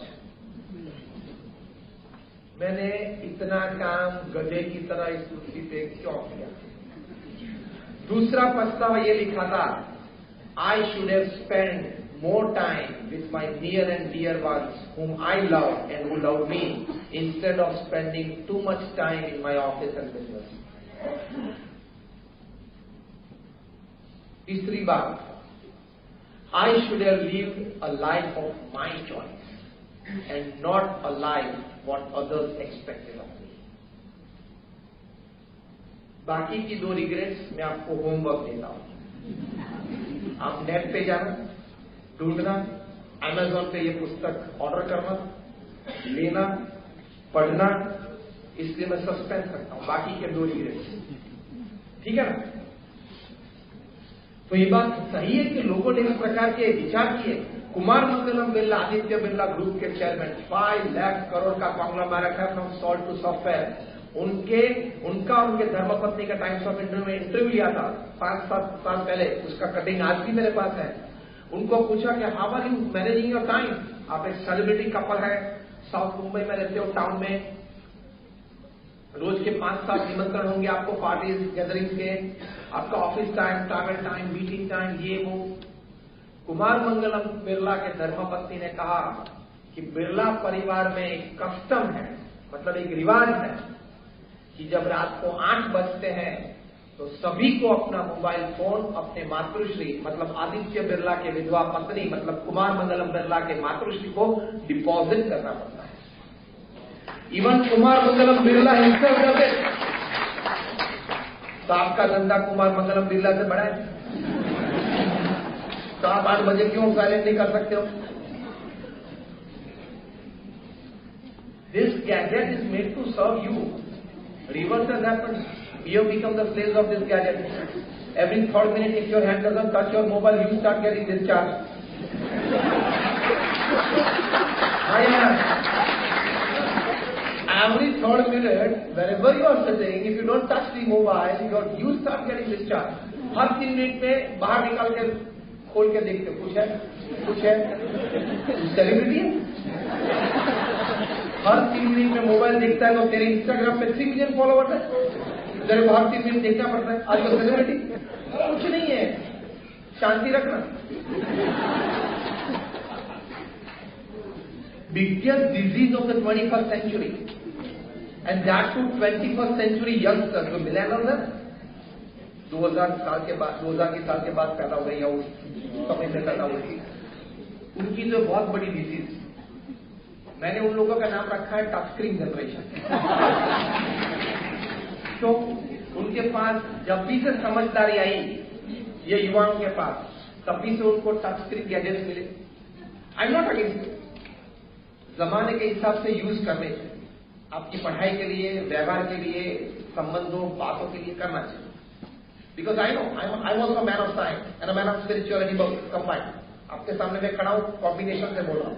मैंने इतना काम गधे की तरह इस पृथ्वी पे क्यों किया। दूसरा पछतावा ये लिखा था, I should have spend more time with my near and dear ones whom I love and who love me instead of spending too much time in my office and business. तीसरी बात, I should have lived a life of my choice and not a life what others expected of me. बाकी की 2 regrets मैं आपको homework देता हूं। आप net पे जाना, ढूंढना, Amazon पे ये पुस्तक ऑर्डर करना, लेना, पढ़ना। इसलिए मैं सस्पेंस करता हूं बाकी के 2 रिग्रेट्स, ठीक है ना। तो ये बात सही है कि लोगों ने इस प्रकार के विचार किए। कुमार मंगलम बिरला, आदित्य बिरला ग्रुप के चेयरमैन, 5 लाख करोड़ का कॉन्ग्लोमेरेट है फ्रॉम सॉल्ट टू सॉफ्टवेयर। उनका और उनके धर्मपत्नी का टाइम्स ऑफ इंडिया में इंटरव्यू लिया था 5-7 साल पहले। उसका कटिंग आज भी मेरे पास है। उनको पूछा कि how are you managing your time. आप एक सेलिब्रिटी कपल है, साउथ मुंबई में रहते हो, टाउन में रोज के 5-7 निमंत्रण होंगे आपको, पार्टीज गैदरिंग के, आपका office time, travel time, meeting time, ये वो। कुमार मंगलम बिरला के धर्मपत्नी ने कहा कि बिरला परिवार में एक कस्टम है, मतलब एक रिवाज है कि जब रात को 8 बजते हैं तो सभी को अपना मोबाइल फोन अपने मातृश्री मतलब आदित्य बिरला के विधवा पत्नी मतलब कुमार मंगलम बिरला के मातृश्री को डिपॉजिट करना पड़ता है। Even Kumar Mangalam Birla himself does it. तो आपका धंधा कुमार मंगलम बिरला से बड़ा है, तो आप 8 बजे क्यों साइलेंट नहीं कर सकते हो? This gadget is made to serve you. Reverse has happened. You have become the slaves of this gadget. Every third minute, if your hand doesn't touch your mobile, you start getting discharged. Every third minute, wherever you are sitting, if you don't touch the mobile, you start getting discharged. Her 3 minute में बाहर निकाल के खोल के देखते कुछ है celebrity है। हर 3 मिनट में मोबाइल देखता है तो तेरे इंस्टाग्राम पे 3 मिलियन फॉलोवर है, तेरे को हर 3 मिनट देखना पड़ता है। आज तो सेलिब्रिटी कुछ नहीं है, शांति रखना। Biggest disease of the 21st century and that to 21st century youngster जो मिलेनियल्स है, 2000 साल के बाद पैदा हो गई या उस समय में पैदा हुई, उनकी जो बहुत बड़ी डिजीज, मैंने उन लोगों का नाम रखा है टच स्क्रीन जनरेशन। तो उनके पास जब भी से समझदारी आई ये युवाओं के पास, तभी से उनको टच स्क्रीन गैजेट्स मिले। आई एम नॉट अगेंस्ट, जमाने के हिसाब से यूज करने चाहिए, आपकी पढ़ाई के लिए, व्यवहार के लिए, संबंधों बातों के लिए करना चाहिए। Because I know I was a man of science and a man of spirituality combined. आपके सामने मैं खड़ा हूं, कॉम्बिनेशन से बोल रहा हूं,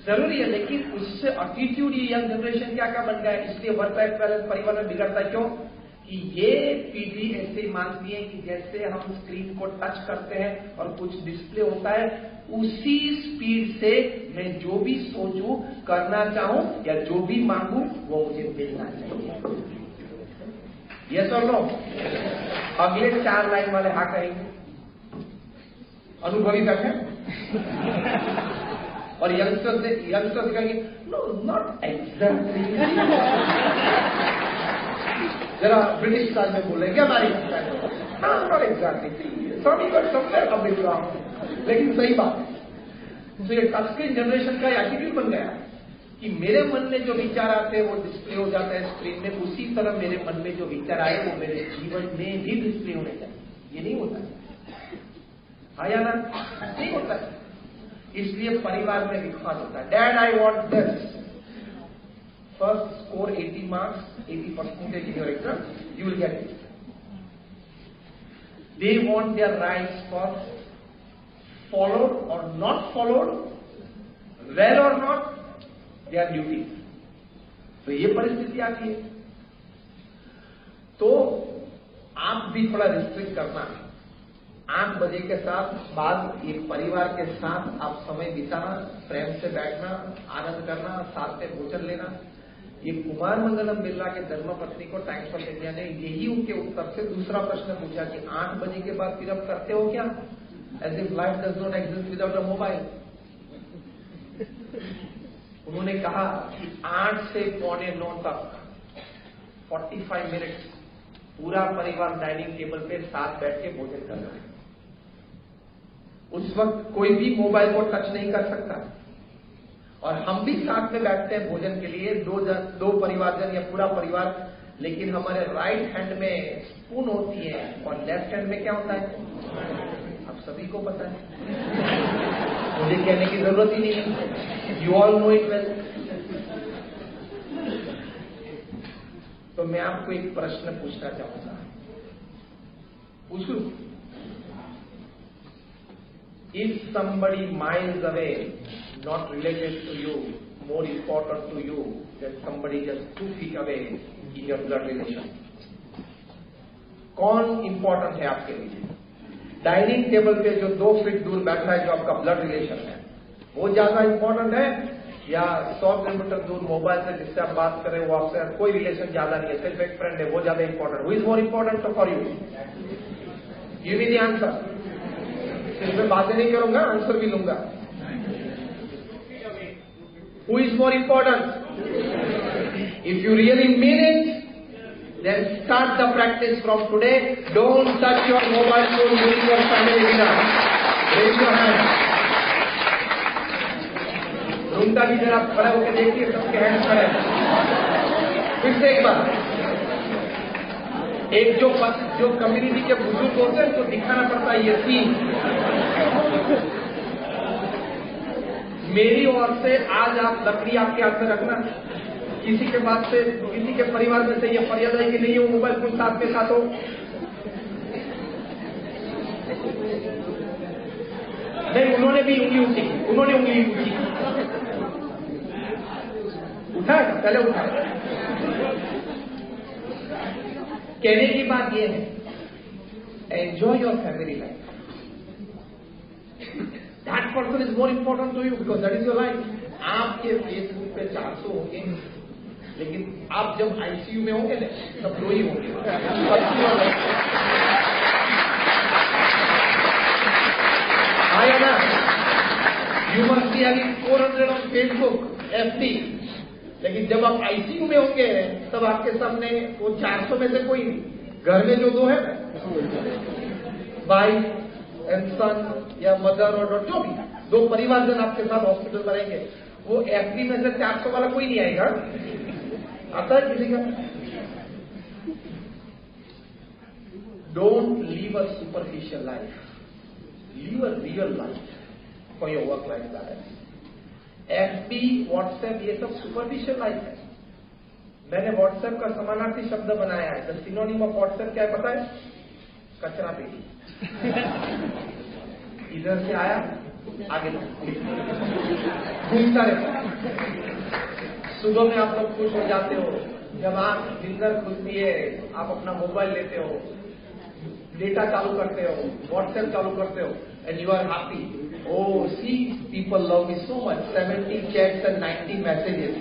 जरूरी है। लेकिन उससे एटीट्यूड ये यंग जनरेशन क्या क्या बन गया है, इसलिए वर्क लाइफ बैलेंस परिवार में बिगड़ता है। क्यों कि ये पीढ़ी ऐसे मानती है कि जैसे हम स्क्रीन को टच करते हैं और कुछ डिस्प्ले होता है, उसी स्पीड से मैं जो भी सोचूं, करना चाहूं या जो भी मांगू वो मुझे मिलना चाहिए। यस और नो? अगले 4 लाइन वाले हाँ कहेंगे, अनुभवी तक है। और यंगस्टर्स कहेंगे नो नॉट एग्जैक्टली। जरा ब्रिटिश स्टाइल में बोलेंगे हमारी नॉट एग्जैक्टली, लेकिन सही बात है। तो ये टच स्क्रीन जनरेशन का एटीट्यूड बन गया कि मेरे मन में जो विचार आते हैं वो डिस्प्ले हो जाता है स्क्रीन में, उसी तरह मेरे मन में जो विचार आए वो मेरे जीवन में भी डिस्प्ले होने चाहिए। ये नहीं होता है, हाँ या ना? नहीं होता है। इसलिए परिवार में विवाद होता है। Dad I want this, first score 80 marks, 80% in your exam, you will get it. They want their rights first, followed or not followed, well or not, their duty. तो ये परिस्थिति आती है। तो आप भी थोड़ा रिस्ट्रिक्ट करना। 8 बजे के साथ बाद एक परिवार के साथ आप समय बिताना, प्रेम से बैठना, आनंद करना, साथ में भोजन लेना। ये कुमार मंगलम बिरला के धर्मपत्नी को टाइम्स ऑफ इंडिया ने यही उनके उत्तर से दूसरा प्रश्न पूछा कि 8 बजे के बाद फिर आप करते हो क्या? As if life does not exist without a mobile. उन्होंने कहा कि 8 से 8:45 तक 45 मिनट्स पूरा परिवार डाइनिंग टेबल पे साथ बैठ के भोजन कर रहा है। उस वक्त कोई भी मोबाइल को टच नहीं कर सकता, और हम भी साथ में बैठते हैं भोजन के लिए, दो परिवारजन या पूरा परिवार, लेकिन हमारे राइट हैंड में स्पून होती है और लेफ्ट हैंड में क्या होता है? आप सभी को पता है, मुझे कहने की जरूरत ही नहीं है, you all know it well. तो मैं आपको एक प्रश्न पूछना चाहूंगा, पूछूं? Is somebody miles away, not related to you, more important to you than somebody just 2 feet away in your blood relation? कौन इंपॉर्टेंट है आपके लिए? डाइनिंग टेबल पे जो 2 फीट दूर बैठा है, जो आपका ब्लड रिलेशन है, वो ज्यादा इंपॉर्टेंट है, या 100 किलोमीटर दूर मोबाइल से जिससे आप बात करें वो आपसे कोई रिलेशन ज्यादा नहीं है, सिर्फ एक फ्रेंड है, वो ज्यादा important? Who is more important for you? Give me the answer. मैं बातें नहीं करूंगा, आंसर भी लूंगा। Who is more important? If you really mean it, then start the practice from today. Don't touch your mobile phone during your family dinner. Raise your hand. रूमता भी जरा खड़े होकर देखिए, सबके हैंड खड़े। फिर से एक बार, एक जो कम्युनिटी के बुजुर्ग होते हैं तो दिखाना पड़ता है ये सीन। मेरी ओर से आज आप लकड़ी आपके हाथ में रखना। किसी के बात से, किसी के परिवार में से ये फरियाद है कि नहीं हो मोबाइल फोन साथ में साथ हो, नहीं, उन्होंने भी उंगली उठी, उन्होंने उंगली उठी, उठाया, पहले उठाया। कहने की बात यह है, enjoy your family life. that person is more important to you because that is your life. आपके फेसबुक पे 400 होंगे, लेकिन आप जब आईसीयू में होंगे ना तब 2 ही होंगे. आया ना? You must be having 400 on Facebook, FB. लेकिन जब आप आईसीयू में होंगे तब आपके सामने वो 400 में से कोई नहीं. घर में जो 2 है ना, वाइफ एंड सन या मदर और जो भी 2 परिवारजन आपके साथ हॉस्पिटल में रहेंगे, वो एफडी में से 400 वाला कोई नहीं आएगा. आता है किसी का? Don't leave a superficial life, leave a real life for your work life balance. FB, WhatsApp, ये सब सुपरफिशियल लाइफ है. मैंने व्हाट्सएप का समानार्थी शब्द बनाया है. द सिनोनिम ऑफ व्हाट्सएप क्या है पता है? कचरा पेटी. इधर से आया, आगे घूमता रहता. सुबह में आप लोग खुश हो जाते हो जब आप नींद खुलती है, आप अपना मोबाइल लेते हो, डेटा चालू करते हो, व्हाट्सएप चालू करते हो, and you are happy. Oh, see, people love me so much. 70 chats and 90 messages.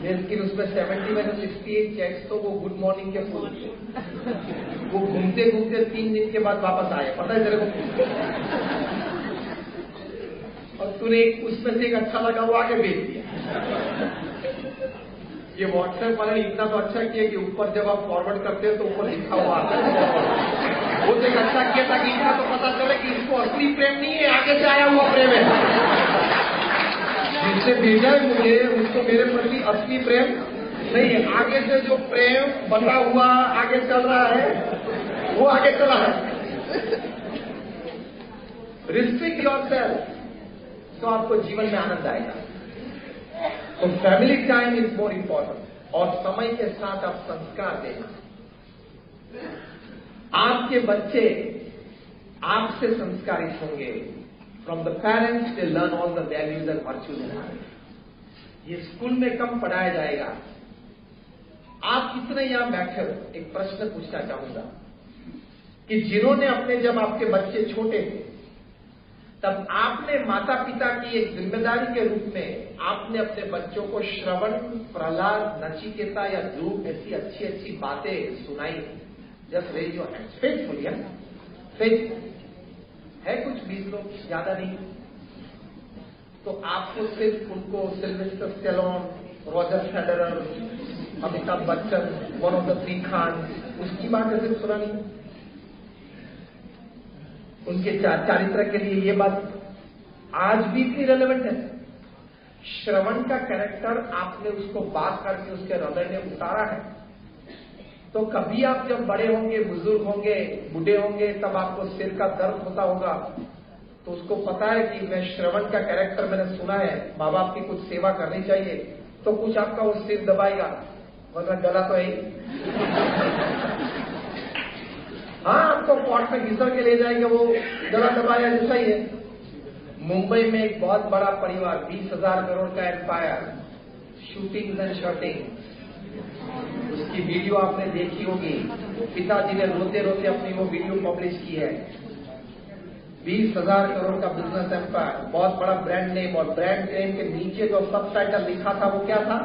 लेकिन उसमें 70 में से 68 चैट्स तो वो गुड मॉर्निंग के फूल. वो घूमते घूमते 3 दिन के बाद वापस आए, पता है तेरे को? और तूने उसमें से एक अच्छा लगा वो आगे भेज दिया. ये व्हाट्सएप वाले ने इतना तो अच्छा किया कि ऊपर जब आप फॉरवर्ड करते हो तो ऊपर लिखा हुआ आता है. वो तो एक अच्छा किया था कि इतना तो पता चले कि इसको असली प्रेम नहीं है, आगे से आया हुआ प्रेम है. जिससे भेजा है मुझे उसको मेरे प्रति असली प्रेम नहीं है. आगे से जो प्रेम बता हुआ आगे चल रहा है वो आगे चला है. रिस्ट्रिक्ट योरसेल्फ तो आपको जीवन में आनंद आएगा. तो family time is more important. और समय के साथ आप संस्कार देना. आपके बच्चे आपसे संस्कारित होंगे. From the parents they learn all the values and virtues in life. ये स्कूल में कम पढ़ाया जाएगा. आप कितने यहां बैठे हो, एक प्रश्न पूछना चाहूंगा कि जिन्होंने अपने, जब आपके बच्चे छोटे थे तब आपने माता पिता की एक जिम्मेदारी के रूप में आपने अपने बच्चों को श्रवण, प्रहलाद, नचिकेता या ध्रुव ऐसी अच्छी अच्छी बातें सुनाई. Just raise your hands faithfully. Faith है कुछ 20 लोग, ज्यादा नहीं. तो आपको सिर्फ उनको Sylvester Stallone, Roger Federer, Amitabh Bachchan, one of the 3 Khan, उसकी बात सिर्फ सुनानी. उनके चारित्र के लिए ये बात आज भी इतनी रेलेवेंट है. श्रवण का कैरेक्टर आपने उसको बात करके उसके हृदय में उतारा है. तो कभी आप जब बड़े होंगे, बुजुर्ग होंगे, बूढ़े होंगे, तब आपको सिर का दर्द होता होगा, तो उसको पता है कि मैं श्रवण का कैरेक्टर मैंने सुना है, माँ बाप की कुछ सेवा करनी चाहिए, तो कुछ आपका वो सिर दबाएगा, वरना गला तो है. हाँ, आपको पॉट में घिसर के ले जाएंगे, वो गला दबाया जैसा ही है. मुंबई में एक बहुत बड़ा परिवार, 20,000 करोड़ का एम्पायर, शूटिंग एंड शॉटिंग, उसकी वीडियो आपने देखी होगी. पिताजी ने रोते रोते अपनी वो वीडियो पब्लिश की है. 20,000 करोड़ का बिजनेस एम्पायर, बहुत बड़ा ब्रांड नेम, और ब्रांड नेम के नीचे जो सब टाइटल लिखा था वो क्या था?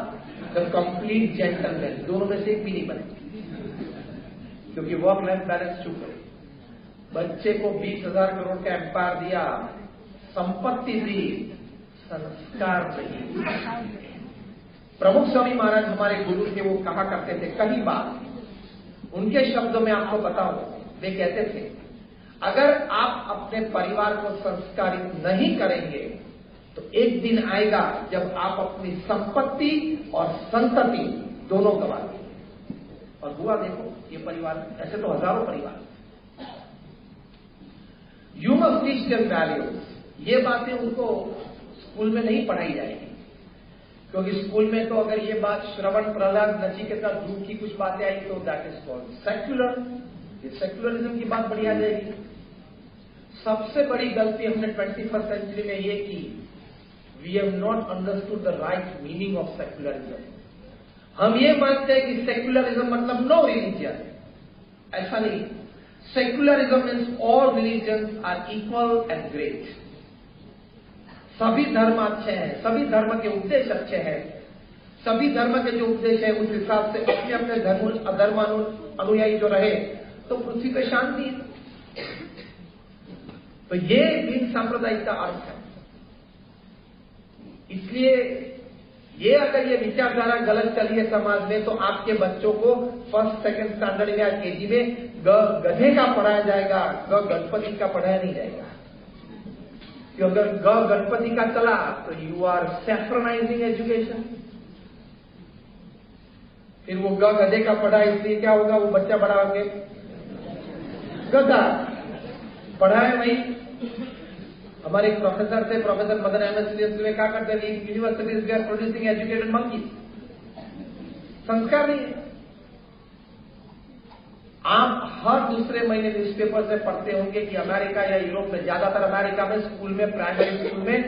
The complete gentleman. दोनों में से एक भी नहीं बने क्योंकि वर्क लाइफ बैलेंस चुप है. बच्चे को 20,000 करोड़ का एम्पायर दिया, संपत्ति दी, संस्कार नहीं. प्रमुख स्वामी महाराज हमारे गुरु थे, वो कहा करते थे कई बार, उनके शब्दों में आपको बताऊं, वे कहते थे अगर आप अपने परिवार को संस्कारित नहीं करेंगे तो एक दिन आएगा जब आप अपनी संपत्ति और संतति दोनों गवा देंगे. और हुआ देखो ये परिवार, ऐसे तो हजारों परिवार. You must teach them values. ये बातें उनको स्कूल में नहीं पढ़ाई जाएगी, क्योंकि स्कूल में तो अगर ये बात श्रवण, प्रहलाद, नचिकेता, ध्रुव की कुछ बातें आई तो दैट इज कॉल्ड सेक्युलर. ये सेक्युलरिज्म की बात बढ़ी आ जाएगी. सबसे बड़ी गलती हमने 21st सेंचुरी में ये की, we have not understood the right meaning of secularism. हम ये मानते हैं कि सेक्युलरिज्म मतलब नो रिलीजन. ऐसा नहीं. Secularism means all religions are equal and great. सभी धर्म अच्छे हैं, सभी धर्म के उपदेश अच्छे हैं, सभी धर्म के जो उपदेश है उस हिसाब से अपने अपने धर्म अनुयायी जो रहे तो पृथ्वी पे शांति है। तो ये भिन्न सांप्रदायिक का अर्थ है। इसलिए ये अगर ये विचारधारा गलत चली है समाज में तो आपके बच्चों को फर्स्ट सेकंड स्टैंडर्ड या केजी में गधे का पढ़ाया जाएगा, गणपति का पढ़ाया नहीं जाएगा। क्योंकि अगर गणपति का चला तो यू आर सैफ्रनाइजिंग एजुकेशन। फिर वो गधे का पढ़ा, इसलिए क्या होगा, वो बच्चा बड़ा होंगे गधा पढ़ाए नहीं। हमारे एक प्रोफेसर थे, प्रोफेसर मदन अहमद सीरियसली क्या करते हैं, universities we are producing educated monkey. संस्कार नहीं है। आप हर दूसरे महीने न्यूज़पेपर से पढ़ते होंगे कि अमेरिका या यूरोप में, ज्यादातर अमेरिका में स्कूल में, प्राइमरी स्कूल में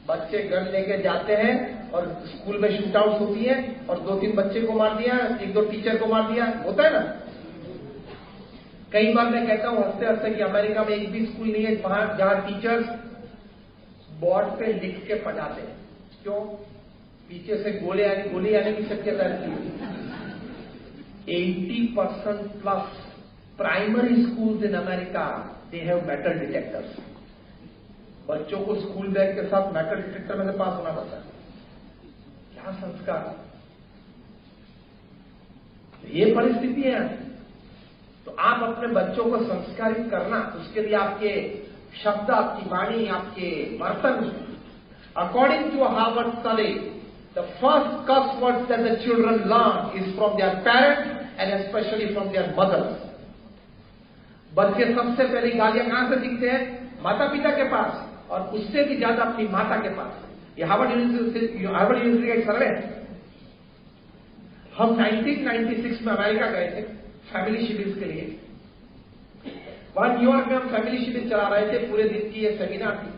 बच्चे गन लेके जाते हैं और स्कूल में शूट आउट होती है और 2-3 बच्चे को मार दिया, 1-2 टीचर को मार दिया, होता है ना। कई बार मैं कहता हूं हंसते हंसते कि अमेरिका में एक भी स्कूल नहीं है वहां जहां टीचर्स बोर्ड पे लिख के पढ़ाते हैं। क्यों? पीछे से गोली आने की शक्यता रहती है। 80% plus primary schools in America they have metal detectors. बच्चों को स्कूल बैग के साथ मेटल डिटेक्टर में से पास होना पड़ता है। क्या संस्कार, ये परिस्थिति है। तो आप अपने बच्चों को संस्कारित करना, उसके लिए आपके शब्द, आपकी वाणी, आपके बर्तन, according to Harvard study, the first curse words that the children learn is from their parents and specially from their mothers. बच्चे सबसे पहली गालियां कहां से सीखते हैं? माता पिता के पास, और उससे भी ज्यादा अपनी माता के पास। ये हार्वर्ड यूनिवर्सिटी का एक सर्वे है। हम 1996 में अमेरिका गए थे फैमिली शिविर के लिए। वहां न्यूयॉर्क में हम फैमिली शिविर चला रहे थे, पूरे दिन की ये सेमिनार थी।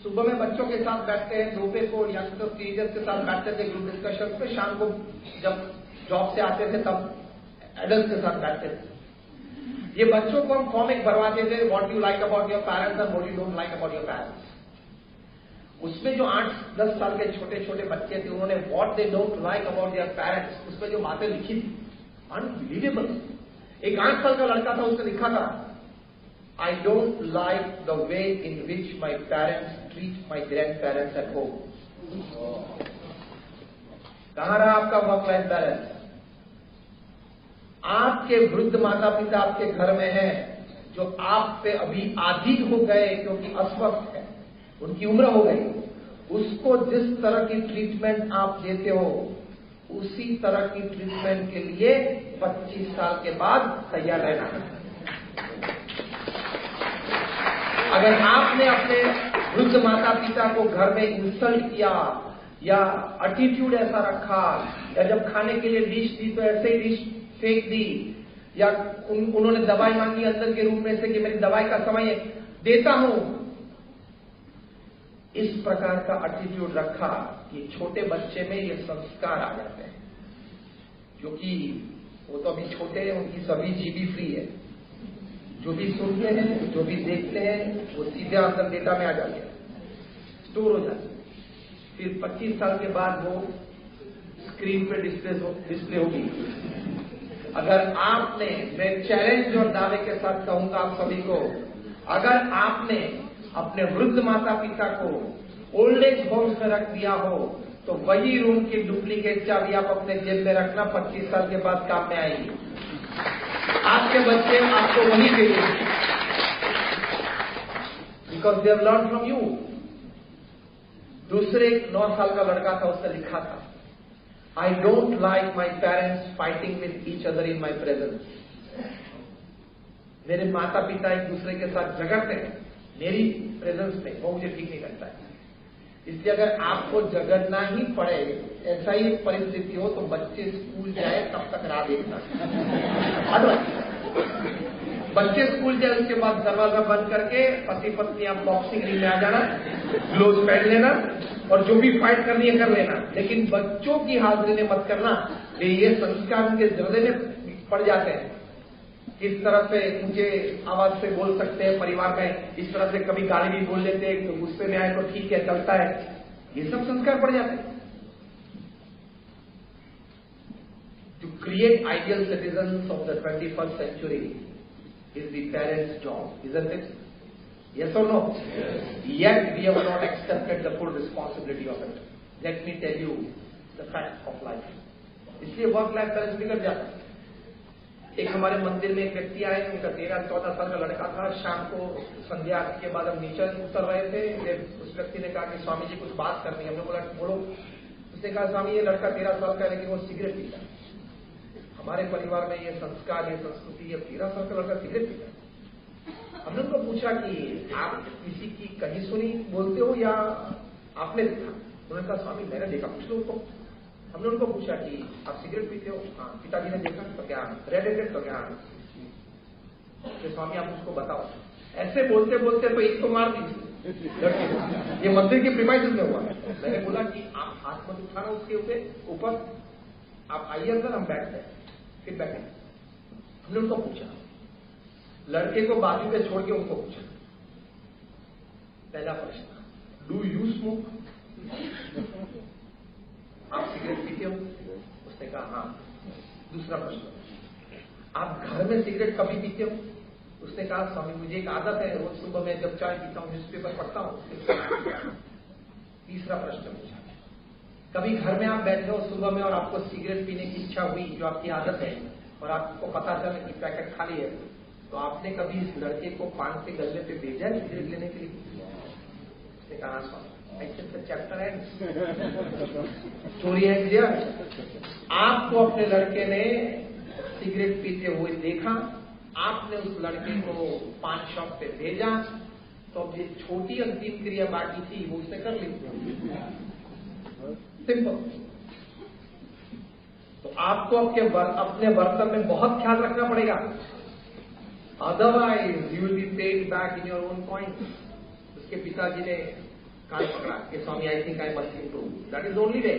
सुबह में बच्चों के साथ बैठते हैं, दोपहर को यंगस्टर्स टीचर्स के साथ बैठते थे ग्रुप डिस्कशन पे, शाम को जब जॉब से आते थे तब एडल्ट के साथ बैठते थे। ये बच्चों को हम फॉर्म एक भरवाते थे, what you like about your parents and what you don't like about your parents. उसमें जो 8-10 साल के छोटे छोटे बच्चे थे, उन्होंने what they don't like about their parents, उसमें जो बातें लिखी थी अनबिलीवेबल। एक 8 साल का लड़का था, उसने लिखा था, I don't like the way in which my parents treat my grand parents at home. कहां रहा आपका वर्क लाइफ बैलेंस? आपके वृद्ध माता पिता आपके घर में हैं, जो आप पे अभी आधीन हो गए क्योंकि अस्वस्थ है, उनकी उम्र हो गई, उसको जिस तरह की ट्रीटमेंट आप देते हो उसी तरह की ट्रीटमेंट के लिए 25 साल के बाद तैयार रहना है। अगर आपने अपने वृद्ध माता पिता को घर में इंसल्ट किया या एटीट्यूड ऐसा रखा, या जब खाने के लिए डिश दी तो ऐसे ही डिश फेंक दी, या उन्होंने दवाई मांगी अंदर के रूम में से कि मेरी दवाई का समय देता हूं, इस प्रकार का एटीट्यूड रखा कि छोटे बच्चे में ये संस्कार आ जाते हैं। क्योंकि वो तो अभी छोटे हैं, उनकी सभी जीबी फ्री है, जो भी सुनते हैं, जो भी देखते हैं, वो सीधे अंदर डेटा में आ जाते हैं, स्टोर हो जाते हैं। फिर 25 साल के बाद वो स्क्रीन पे डिस्प्ले होगी। अगर आपने, मैं चैलेंज और दावे के साथ कहूंगा आप सभी को, अगर आपने अपने वृद्ध माता पिता को ओल्ड एज होम्स में रख दिया हो तो वही रूम की डुप्लीकेट चाबी आप अपने जेब में रखना, 25 साल के बाद काम में आएगी। आपके बच्चे आपको वही देंगे, because they have learn from you. दूसरे 9 साल का लड़का था, उसने लिखा था, I don't like my parents fighting with each other in my presence. मेरे माता पिता एक दूसरे के साथ झगड़ते हैं मेरी प्रेजेंस में, वो मुझे ठीक नहीं लगता है। इसलिए अगर आपको झगड़ना ही पड़े, ऐसा ही परिस्थिति हो, तो बच्चे स्कूल जाए तब तक राह देखना। बच्चे स्कूल जाए, उसके बाद दरवाजा बंद करके पति पत्नी आप बॉक्सिंग रिंग में आ जाना, ग्लोव पहन लेना और जो भी फाइट करनी है कर लेना, लेकिन बच्चों की हाजिरी में मत करना। ये संस्कार उनके हृदय में पड़ जाते हैं। किस तरह से ऊंचे आवाज से बोल सकते हैं परिवार में, इस तरह से कभी गाली भी बोल लेते हैं, तो गुस्से में आए तो ठीक है चलता है, ये सब संस्कार पड़ जाते हैं। To create ideal citizens of the 21st century is the parents' job, isn't it? Yes or no? Yes. Yet we have not accepted the full responsibility of it. Let me tell you the fact of life. इसलिए work life balance बिगड़ जाता है। एक हमारे मंदिर में एक व्यक्ति आए, उनका 13-14 साल का लड़का था। शाम को संध्या के बाद हम नीचे उतर रहे थे, उस व्यक्ति ने कहा कि स्वामी जी कुछ बात करनी है। हमने बोला बोलो। उसने कहा स्वामी ये लड़का 13 साल का है लेकिन वो सिगरेट पीता है। हमारे परिवार में ये संस्कार, ये संस्कृति, ये 13 साल का लड़का सिगरेट पीता है। हमने उनको पूछा कि आप किसी की कहीं सुनी बोलते हो या आपने देखा? उन्होंने कहा स्वामी मैंने देखा। पूछ लो उनको। हमने उनको पूछा कि आप सिगरेट पीते हो? हाँ। पिताजी ने देखा तो क्या? रेड हैंडेड तो क्या? तो स्वामी आप उसको बताओ। ऐसे बोलते बोलते तो एक तो मार दीजिए। ये मंदिर के प्रीमाइसेस में हुआ। मैंने बोला कि आप हाथ मत उठाना उसके ऊपर, आप आइए अंदर, हम बैठते हैं। फिर बैठे। हमने उनको पूछा, लड़के को बाजू पे छोड़ के उनको पूछा, पहला प्रश्न, डू यू स्मोक? आप सिगरेट पीते हो? उसने कहा हाँ। दूसरा प्रश्न, आप घर में सिगरेट कभी पीते हो? उसने कहा स्वामी मुझे एक आदत है, रोज सुबह में जब चाय पीता हूं न्यूज़पेपर पढ़ता हूं। तीसरा प्रश्न पूछा, कभी घर में आप बैठे हो सुबह में और आपको सिगरेट पीने की इच्छा हुई, जो आपकी आदत है, और आपको पता चला कि पैकेट खाली है, तो आपने कभी इस लड़के को पान के गल्ले पे भेजा सिगरेट लेने के लिए? उसने कहा स्वामी ऐसे चैप्टर है, स्टोरी है क्लियर। आपको अपने लड़के ने सिगरेट पीते हुए देखा, आपने उस लड़के को पान शॉप पे भेजा, तो अब ये छोटी अंतिम क्रिया बाकी थी वो उसने कर ली। सिंपल। तो आपको अपने बर्तन में बहुत ख्याल रखना पड़ेगा, otherwise you will be paid back in your own coin. उसके पिताजी ने कान पकड़ा कि Swami I think I must improve. That is only way,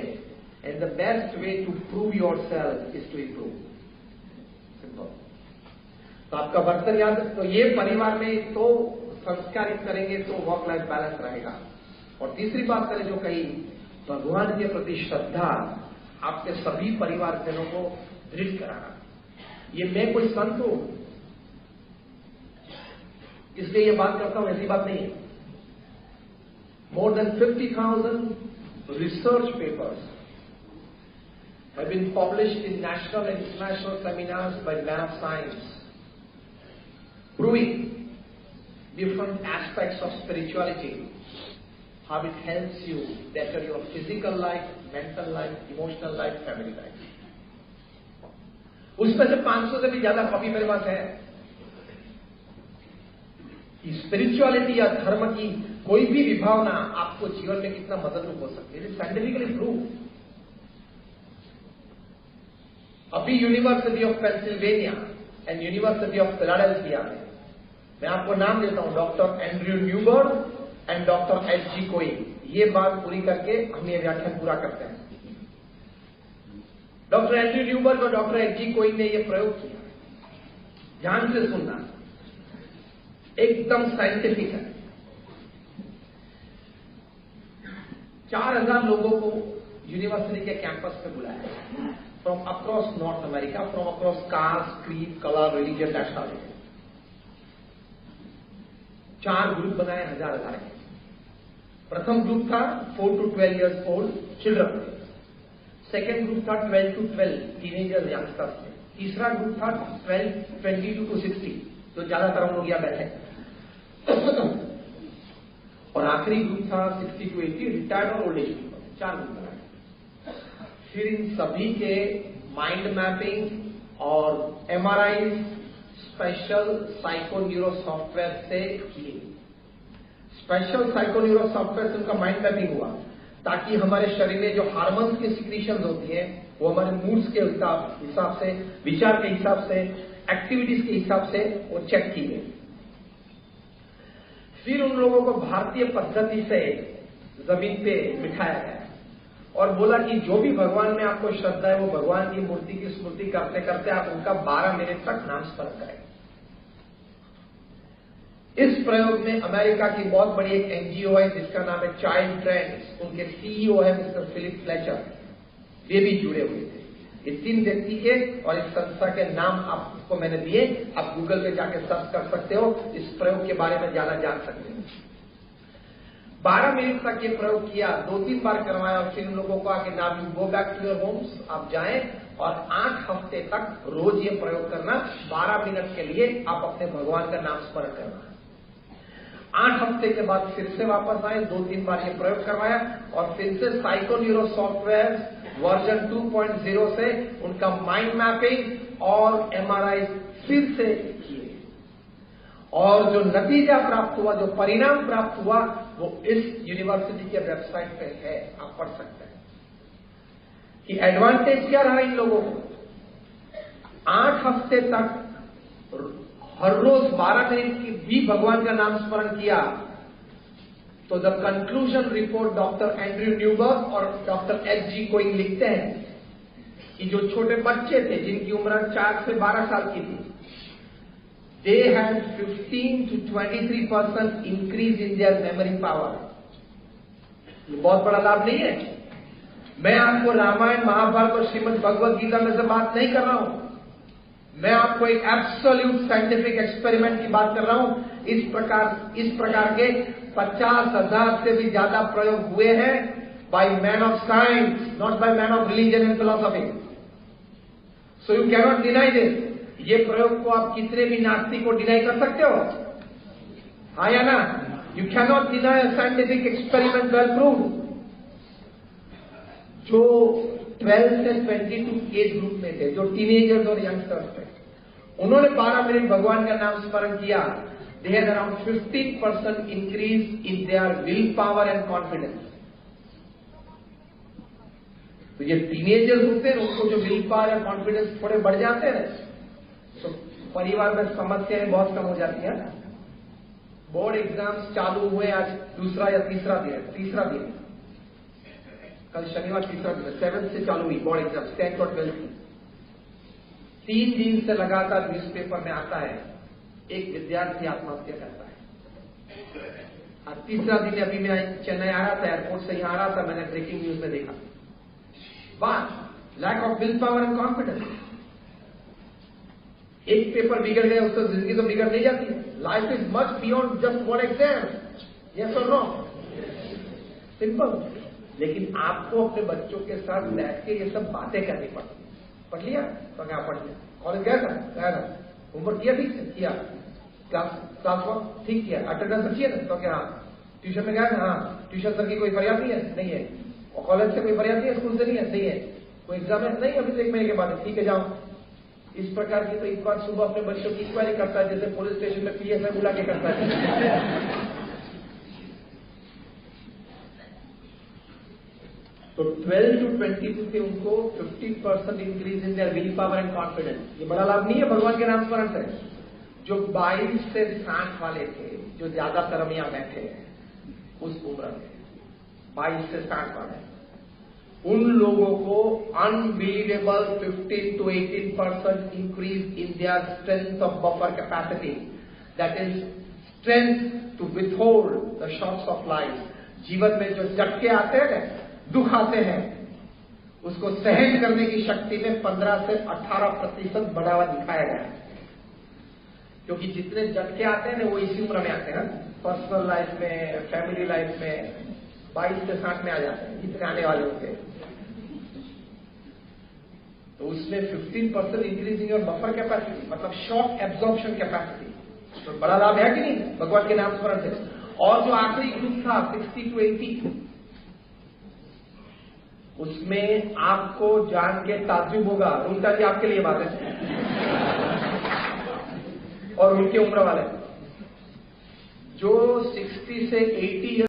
and the best way to prove yourself is to improve. Simple. तो आपका बर्तन याद, तो ये परिवार में तो संस्कारित करेंगे तो वर्क लाइफ बैलेंस रहेगा। और तीसरी बात करें जो कही, भगवान के प्रति श्रद्धा आपके सभी परिवारजनों को दृढ़ कराना। ये मैं कोई संत हूं इसलिए ये बात करता हूं, ऐसी बात नहीं है। More than 50,000 research papers have been published in national and international seminars by men of science, proving different aspects of spirituality, how it helps you better your physical life, mental life, emotional life, family life. उसमें से 500 से भी ज्यादा copy मेरे पास है कि spirituality या धर्म की कोई भी विभावना आपको जीवन में कितना मददरूप हो सकती है। Scientifically prove. अभी university of Pennsylvania and university of Philadelphia में, मैं आपको नाम देता हूं, doctor Andrew Newberg and doctor H G. कोइन। ये बात पूरी करके हम ये व्याख्यान पूरा करते हैं। डॉक्टर एंड्रयू न्यूबर्ग और डॉक्टर एच.जी. कोइन ने यह प्रयोग किया। ध्यान से सुनना, एकदम साइंटिफिक है। 4000 लोगों को यूनिवर्सिटी के कैंपस पे बुलाया, from across north America, from across cast, creed, colour, religion, nationality. 4 group बनाए 1000 के। प्रथम ग्रुप था 4 to 12 years old children. Second group था 12 to 12 टीनेजर्स, यंगस्टर्स। तीसरा ग्रुप था 22 to 60, जो ज्यादातर हम लोग यहां बैठे। और आखिरी ग्रुप था 60 to 80 रिटायर्ड और ओल्ड एज पीपल। 4 ग्रुप बनाए। फिर इन सभी के माइंड मैपिंग और एमआरआई स्पेशल साइकोन्यूरो सॉफ्टवेयर से किए। स्पेशल साइकोन्यूरो सॉफ्टवेयर से उनका माइंड मैपिंग हुआ ताकि हमारे शरीर में जो हार्मोन्स की सिक्रीशन होती है वो हमारे मूड्स के हिसाब से, विचार के हिसाब से, एक्टिविटीज के हिसाब से वो चेक की गई। फिर उन लोगों को भारतीय पद्धति से जमीन पे बिठाया गया और बोला कि जो भी भगवान में आपको श्रद्धा है वो भगवान की मूर्ति की स्मृति करते करते आप उनका 12 मिनट तक नाम स्मरण करें। इस प्रयोग में अमेरिका की बहुत बड़ी एक एनजीओ है जिसका नाम है चाइल्ड ट्रेंड्स, उनके सीईओ है मिस्टर फिलिप फ्लेचर, वे भी जुड़े हुए थे। ये 3 व्यक्ति के और इस संस्था के नाम आपको मैंने दिए, आप गूगल पे जाके सर्च कर सकते हो, इस प्रयोग के बारे में जान सकते हो। 12 मिनट तक ये प्रयोग किया, 2-3 बार करवाया और फिर उन लोगों को आके now you go back to your homes, आप जाएं और 8 हफ्ते तक रोज ये प्रयोग करना, 12 मिनट के लिए आप अपने भगवान का नाम स्मरण करना। 8 हफ्ते के बाद फिर से वापस आए, 2-3 बार ये प्रयोग करवाया और फिर से साइकोन्यूरो सॉफ्टवेयर वर्जन 2.0 से उनका माइंड मैपिंग और एमआरआई फिर से किए और जो नतीजा प्राप्त हुआ, जो परिणाम प्राप्त हुआ, वो इस यूनिवर्सिटी के वेबसाइट पे है, आप पढ़ सकते हैं कि एडवांटेज क्या रहा इन लोगों को। 8 हफ्ते तक हर रोज 12 मिनट की भी भगवान का नाम स्मरण किया तो the conclusion report doctor Andrew Newberg और डॉक्टर एच.जी. कोइंग लिखते हैं कि जो छोटे बच्चे थे जिनकी उम्र 4 से 12 साल की थी, they had 15 to 23% increase in their memory power। ये बहुत बड़ा लाभ नहीं है। मैं आपको रामायण, महाभारत और श्रीमद् भगवद गीता में से बात नहीं कर रहा हूं, मैं आपको एक एब्सोल्यूट साइंटिफिक एक्सपेरिमेंट की बात कर रहा हूं। इस प्रकार के 50,000 से भी ज्यादा प्रयोग हुए हैं by man of science, not by man of religion and philosophy. So you cannot deny this. ये प्रयोग को आप कितने भी नास्तिक को डिनाई कर सकते हो, हाँ या ना? You cannot deny a scientific experiment well proved. जो 12 से 22 एज ग्रुप में थे, जो टीनेजर्स और यंगस्टर्स थे, उन्होंने 12 मिनट भगवान का नाम स्मरण किया। They had around 15% increase in there will power and confidence. तो ये टीनेजर्स होते हैं, उनको जो विल पावर या कॉन्फिडेंस थोड़े बढ़ जाते हैं, तो परिवार में समस्याएं बहुत कम हो जाती है। बोर्ड एग्जाम्स चालू हुए, आज दूसरा या तीसरा दिन, कल शनिवार तीसरा दिन, 7 से चालू हुई बोर्ड एग्जाम 10th और 12th की। 3 दिन से लगातार न्यूज़पेपर में आता है एक विद्यार्थी आत्महत्या करता है। और तीसरा दिन अभी मैं चेन्नई आ रहा था, एयरपोर्ट से यहां आ रहा था, मैंने ब्रेकिंग न्यूज में देखा बात lack of will power and confidence. एक पेपर बिगड़ गया, उससे जिंदगी तो बिगड़ नहीं जाती है। Life is much beyond just one exam, yes और नो, सिंपल। लेकिन आपको अपने बच्चों के साथ बैठ के ये सब बातें करनी पड़ती। पढ़ लिया तो क्या पढ़ लिया, कॉलेज गया था, होमवर्क किया ठीक से किया, क्लास वर्क ठीक किया, अटेंडेंस अच्छी है ना, तो क्या ट्यूशन में गया था, हाँ ट्यूशन सर की कोई फरियाद नहीं है, और कॉलेज से कोई फरियाद नहीं है, स्कूल से नहीं है, कोई एग्जाम है नहीं, अभी तो 1 महीने के बाद, ठीक है जाओ। इस प्रकार की तो एक बार सुबह अपने बच्चों की इंक्वायरी करता है, जैसे पुलिस स्टेशन में पीएसआई बुला के करता है। तो 12 to 22 थे, उनको 50% increase in there will power and confidence. ये बड़ा लाभ नहीं है भगवान के नाम स्मरण से। जो 22 से 60 वाले थे, जो ज्यादातर हम यहां बैठे हैं उस उम्र में, 22 से 60 वाले, उन लोगों को unbelievable 15 to 18% increase in their strength of buffer capacity, that is strength to withhold the shocks of life. जीवन में जो झटके आते हैं, दुख आते हैं, उसको सहन करने की शक्ति में 15 से 18% बढ़ावा दिखाया गया है। क्योंकि जितने झटके आते हैं ना, वो इसी उम्र में आते हैं। पर्सनल लाइफ में, फैमिली लाइफ में 22 से 60 में आ जाते हैं, जितने आने वाले होते हैं। तो उसमें 15% increase in your buffer capacity, मतलब शॉक एब्जॉर्प्शन कैपेसिटी, तो बड़ा लाभ है कि नहीं भगवान के नाम स्मरण से। और जो आखिरी ग्रुप था 60 to 80, उसमें आपको जान के ताज्जुब होगा, उनका जी आपके लिए बात है, और उनके उम्र वाले जो 60 से 80